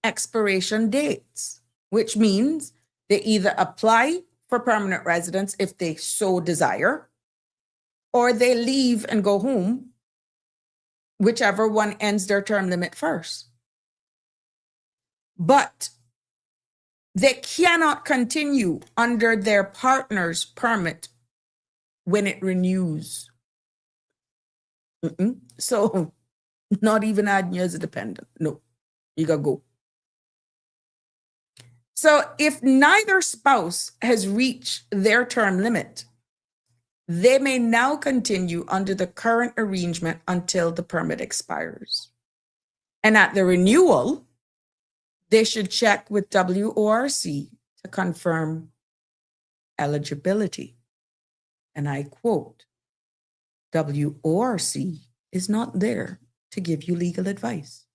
expiration dates, which means they either apply for permanent residence if they so desire, or they leave and go home, whichever one ends their term limit first. But they cannot continue under their partner's permit when it renews. So not even adding you as a dependent. No, you gotta go. So if neither spouse has reached their term limit, they may now continue under the current arrangement until the permit expires. And at the renewal, they should check with WORC to confirm eligibility. And I quote, WORC is not there to give you legal advice.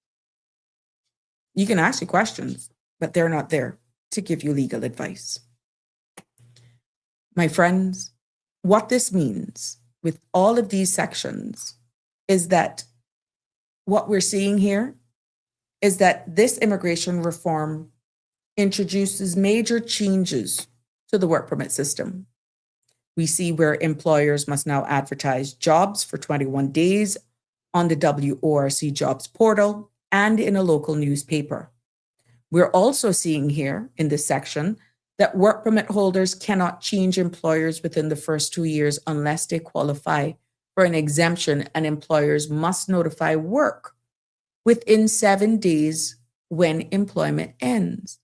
You can ask you questions, but they're not there to give you legal advice. My friends, what this means with all of these sections is that what we're seeing here is that this immigration reform introduces major changes to the work permit system. We see where employers must now advertise jobs for 21 days on the WORC jobs portal and in a local newspaper. We're also seeing here in this section that work permit holders cannot change employers within the first 2 years unless they qualify for an exemption, and employers must notify work within 7 days when employment ends.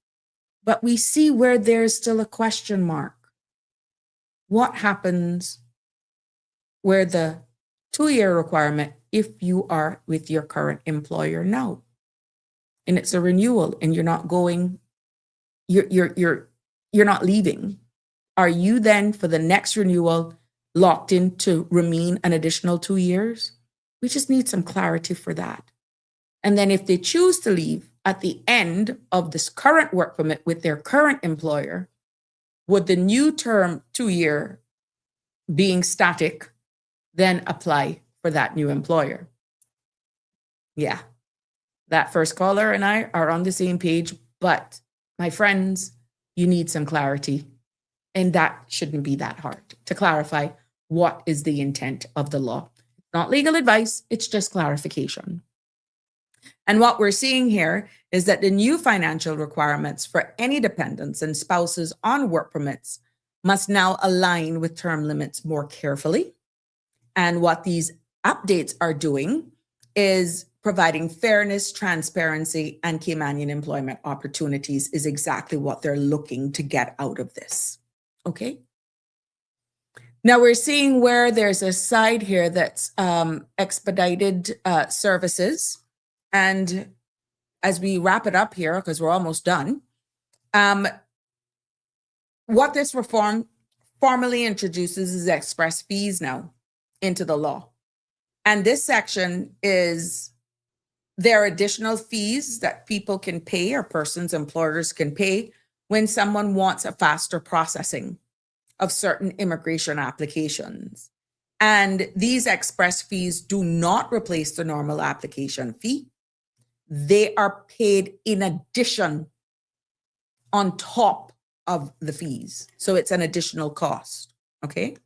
But we see where there's still a question mark. What happens where the 2-year requirement if you are with your current employer now? And it's a renewal and you're not going, you're not leaving. Are you then for the next renewal locked in to remain an additional 2 years? We just need some clarity for that. And then if they choose to leave at the end of this current work permit with their current employer, would the new term 2-year being static then apply for that new employer? Yeah, that first caller and I are on the same page, but my friends, you need some clarity. And that shouldn't be that hard to clarify what is the intent of the law. Not legal advice, it's just clarification. And what we're seeing here is that the new financial requirements for any dependents and spouses on work permits must now align with term limits more carefully. And what these updates are doing is providing fairness, transparency, and Caymanian employment opportunities is exactly what they're looking to get out of this. Okay. Now we're seeing where there's a side here that's expedited services. And as we wrap it up here, because we're almost done, what this reform formally introduces is express fees now into the law. And this section is there are additional fees that people can pay or persons, employers can pay when someone wants a faster processing of certain immigration applications. And these express fees do not replace the normal application fee. They are paid in addition on top of the fees. So it's an additional cost, okay?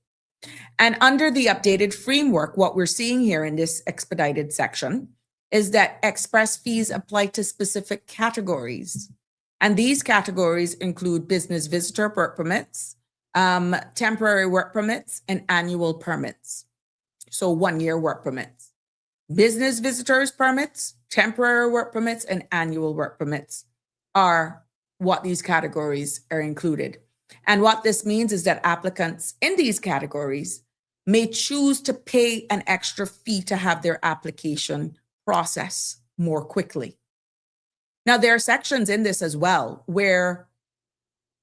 And under the updated framework, what we're seeing here in this expedited section is that express fees apply to specific categories. And these categories include business visitor work permits, temporary work permits, and annual permits. So 1-year work permits. Business visitors permits, temporary work permits, and annual work permits are what these categories are included. And what this means is that applicants in these categories may choose to pay an extra fee to have their application process more quickly. Now, there are sections in this as well where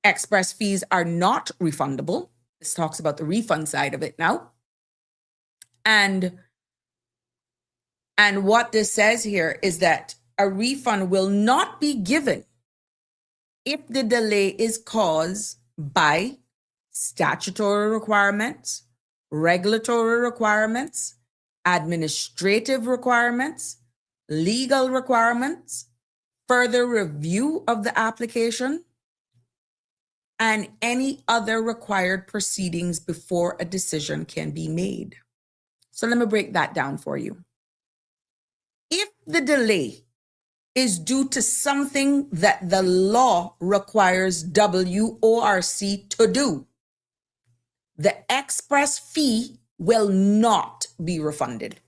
express fees are not refundable. This talks about the refund side of it now. And what this says here is that a refund will not be given if the delay is caused by statutory requirements, regulatory requirements, administrative requirements, legal requirements, further review of the application, and any other required proceedings before a decision can be made. So let me break that down for you. If the delay is due to something that the law requires WORC to do, the express fee will not be refunded.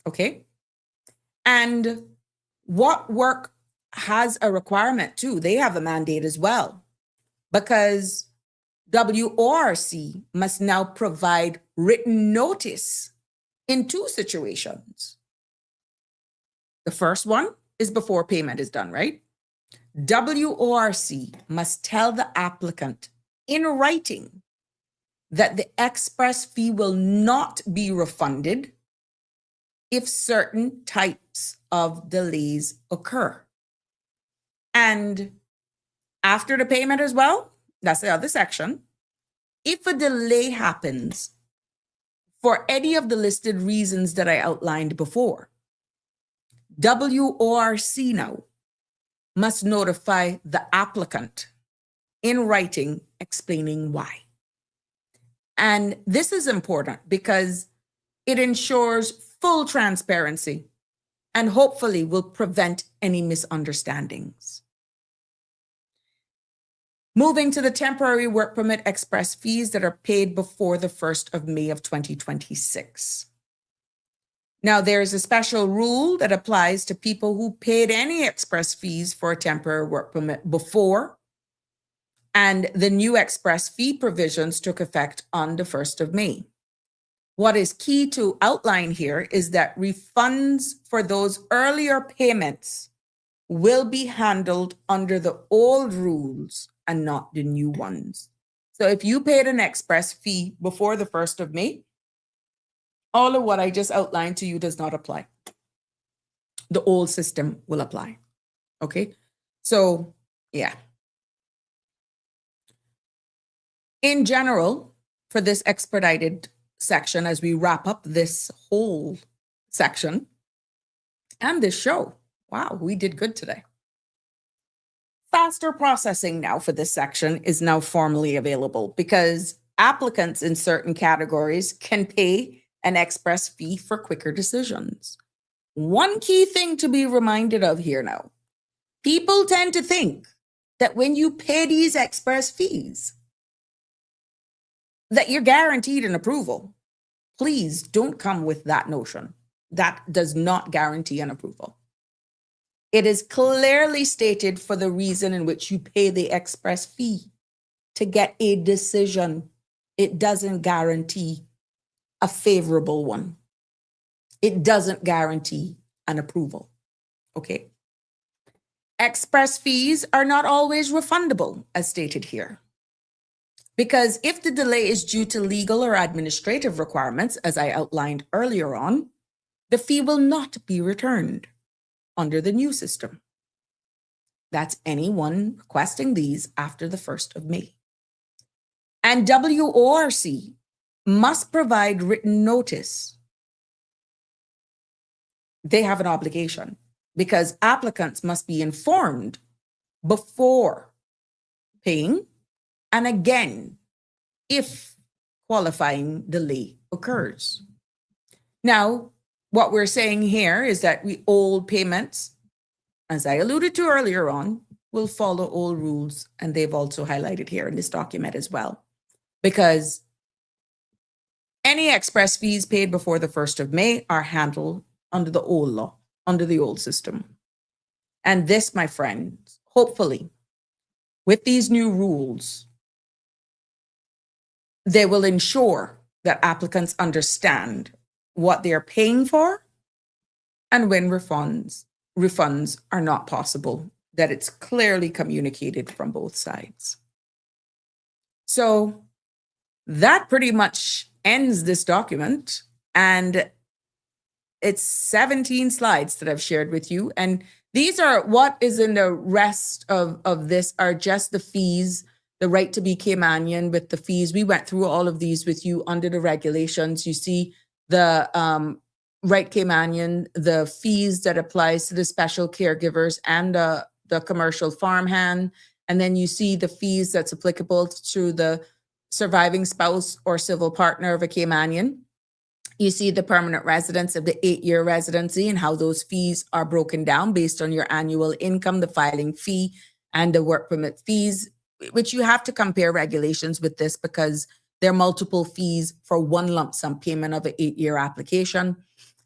Okay? And what work has a requirement too? They have a mandate as well, because WORC must now provide written notice in 2 situations. The first one is before payment is done, right? WORC must tell the applicant in writing that the express fee will not be refunded if certain types of delays occur. And after the payment as well, that's the other section. If a delay happens for any of the listed reasons that I outlined before, WORC now must notify the applicant in writing explaining why. And this is important because it ensures full transparency and hopefully will prevent any misunderstandings. Moving to the temporary work permit express fees that are paid before the 1st of May of 2026. Now, there is a special rule that applies to people who paid any express fees for a temporary work permit before, and the new express fee provisions took effect on the 1st of May. What is key to outline here is that refunds for those earlier payments will be handled under the old rules and not the new ones. So if you paid an express fee before the 1st of May, all of what I just outlined to you does not apply. The old system will apply. Okay? So, yeah. In general, for this expedited section, as we wrap up this whole section and this show, wow, we did good today. Faster processing now for this section is now formally available because applicants in certain categories can pay an express fee for quicker decisions. One key thing to be reminded of here now, people tend to think that when you pay these express fees, that you're guaranteed an approval. Please don't come with that notion. That does not guarantee an approval. It is clearly stated for the reason in which you pay the express fee to get a decision. It doesn't guarantee a favorable one. It doesn't guarantee an approval. Okay? Express fees are not always refundable, as stated here. Because if the delay is due to legal or administrative requirements, as I outlined earlier on, the fee will not be returned under the new system. That's anyone requesting these after the 1st of May. And WORC must provide written notice. They have an obligation because applicants must be informed before paying and again if qualifying delay occurs. Now, what we're saying here is that old payments, as I alluded to earlier on, will follow old rules, and they've also highlighted here in this document as well, because any express fees paid before the 1st of May are handled under the old law, under the old system. And this, my friends, hopefully, with these new rules, they will ensure that applicants understand what they're paying for and when refunds are not possible, that it's clearly communicated from both sides. So that pretty much ends this document, and it's 17 slides that I've shared with you. And these are what is in the rest of this are just the fees, the right to be Caymanian with the fees. We went through all of these with you under the regulations. You see the right Caymanian, the fees that applies to the special caregivers and the commercial farmhand. And then you see the fees that's applicable to the surviving spouse or civil partner of a Caymanian. You see the permanent residence of the 8-year residency and how those fees are broken down based on your annual income, the filing fee, and the work permit fees, which you have to compare regulations with this because there are multiple fees for one lump sum payment of an 8-year application.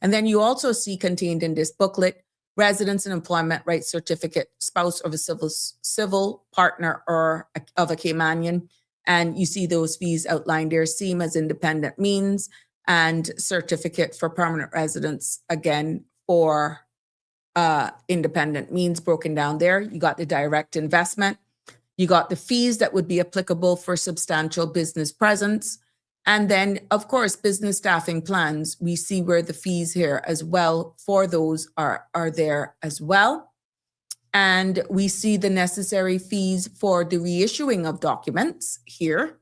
And then you also see contained in this booklet, residence and employment rights certificate, spouse of a civil partner or of a Caymanian. And you see those fees outlined there, same as independent means, and certificate for permanent residence, again, for independent means broken down there. You got the direct investment. You got the fees that would be applicable for substantial business presence. And then, of course, business staffing plans, we see where the fees here as well for those are there as well. And we see the necessary fees for the reissuing of documents here.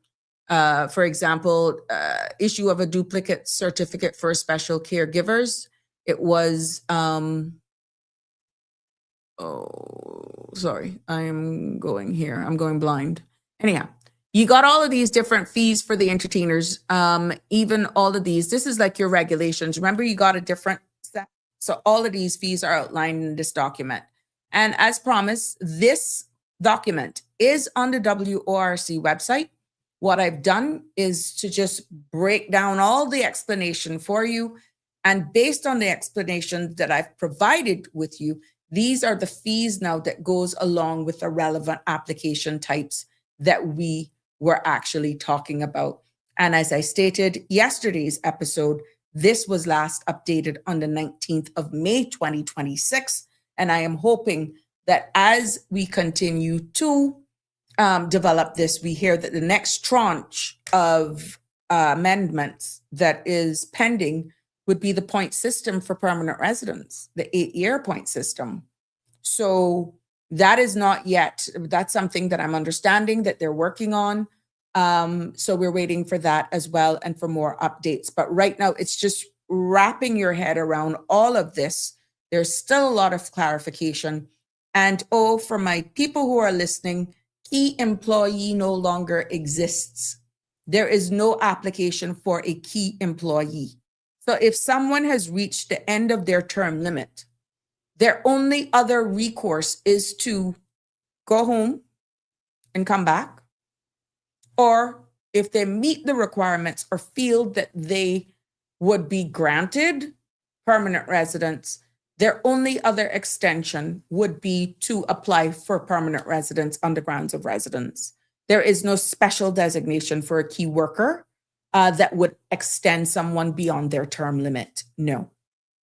For example, issue of a duplicate certificate for special caregivers. It was, sorry, I'm going here. I'm going blind. Anyhow, you got all of these different fees for the entertainers, even all of these. This is like your regulations. Remember, you got a different set. So all of these fees are outlined in this document. And as promised, this document is on the WORC website. What I've done is to just break down all the explanation for you. And based on the explanation that I've provided with you, these are the fees now that goes along with the relevant application types that we were actually talking about. And as I stated yesterday's episode, this was last updated on the 19th of May, 2026. And I am hoping that as we continue to develop this, we hear that the next tranche of amendments that is pending would be the point system for permanent residents, the 8-year point system. So that is not yet, that's something that I'm understanding that they're working on. So we're waiting for that as well and for more updates. But right now, it's just wrapping your head around all of this. There's still a lot of clarification. And for my people who are listening, key employee no longer exists. There is no application for a key employee. So if someone has reached the end of their term limit, their only other recourse is to go home and come back. Or if they meet the requirements or feel that they would be granted permanent residence, their only other extension would be to apply for permanent residence on the grounds of residence. There is no special designation for a key worker that would extend someone beyond their term limit. No,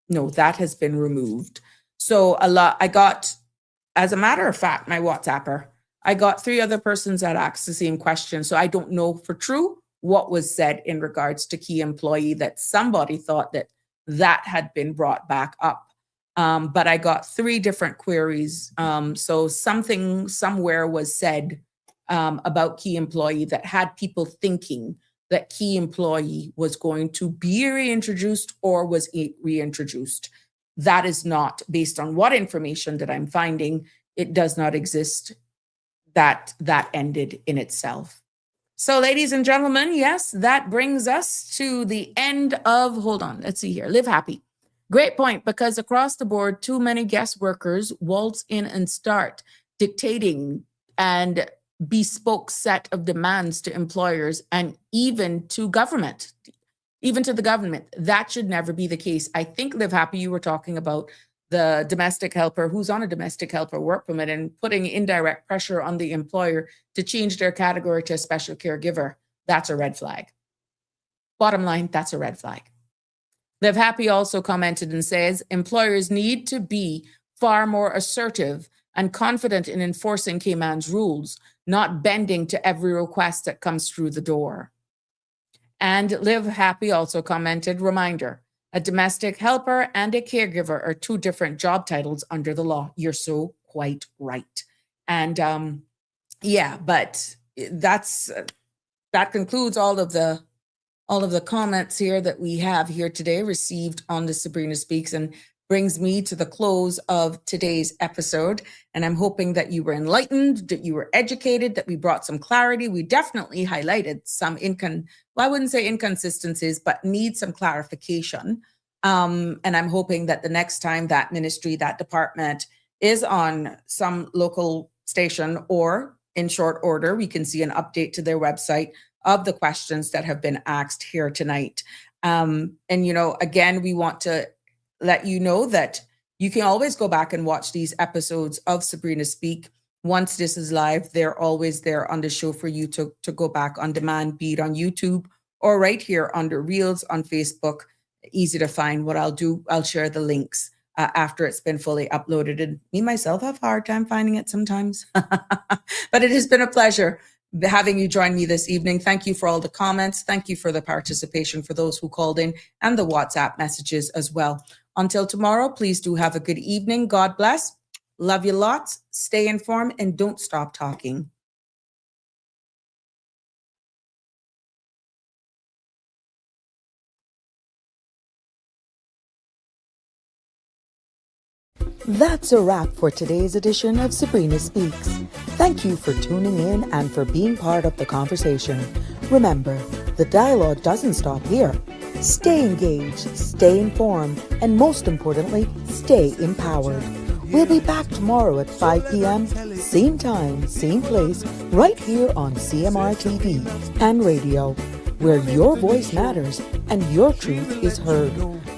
that has been removed. So I got, as a matter of fact, my WhatsApper, I got 3 other persons that asked the same question. So I don't know for true what was said in regards to key employee, that somebody thought that had been brought back up. But I got 3 different queries. So something somewhere was said about key employee that had people thinking that key employee was going to be reintroduced or was reintroduced. That is not, based on what information that I'm finding, it does not exist. That ended in itself. So ladies and gentlemen, yes, that brings us to the end of, hold on, let's see here, Live Happy. Great point, because across the board, too many guest workers waltz in and start dictating and bespoke set of demands to employers and even to government, even to the government. That should never be the case. I think, Live Happy, you were talking about the domestic helper who's on a domestic helper work permit and putting indirect pressure on the employer to change their category to a special caregiver. That's a red flag. Bottom line, that's a red flag. Live Happy also commented and says, employers need to be far more assertive and confident in enforcing Cayman's rules, not bending to every request that comes through the door. And Live Happy also commented, reminder, a domestic helper and a caregiver are 2 different job titles under the law. You're so quite right. And but that concludes all of the comments here that we have here today received on the Sabrina Speaks, and brings me to the close of today's episode. And I'm hoping that you were enlightened, that you were educated, that we brought some clarity. We definitely highlighted some I wouldn't say inconsistencies, but need some clarification. And I'm hoping that the next time that ministry, that department is on some local station or in short order, we can see an update to their website of the questions that have been asked here tonight. And, again, we want to let you know that you can always go back and watch these episodes of Sabrina Speak. Once this is live, they're always there on the show for you to go back on demand, be it on YouTube or right here under Reels on Facebook. Easy to find. What I'll do, I'll share the links after it's been fully uploaded. And me, myself, have a hard time finding it sometimes. But it has been a pleasure having you join me this evening. Thank you for all the comments. Thank you for the participation for those who called in and the WhatsApp messages as well. Until tomorrow, please do have a good evening. God bless. Love you lots. Stay informed and don't stop talking. That's a wrap for today's edition of Sabrina Speaks. Thank you for tuning in and for being part of the conversation. Remember, the dialogue doesn't stop here. Stay engaged, stay informed, and most importantly, stay empowered. We'll be back tomorrow at 5 p.m., same time, same place, right here on CMR TV and radio, where your voice matters and your truth is heard.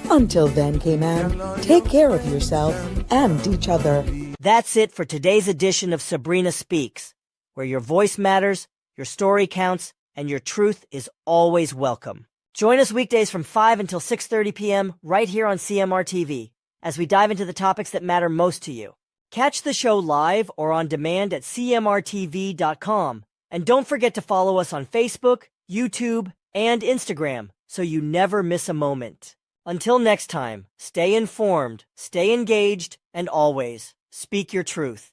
Until then, K-Man, take care of yourself and each other. That's it for today's edition of Sabrina Speaks, where your voice matters, your story counts, and your truth is always welcome. Join us weekdays from 5 until 6:30 p.m. right here on CMR TV as we dive into the topics that matter most to you. Catch the show live or on demand at cmrtv.com. And don't forget to follow us on Facebook, YouTube, and Instagram so you never miss a moment. Until next time, stay informed, stay engaged, and always speak your truth.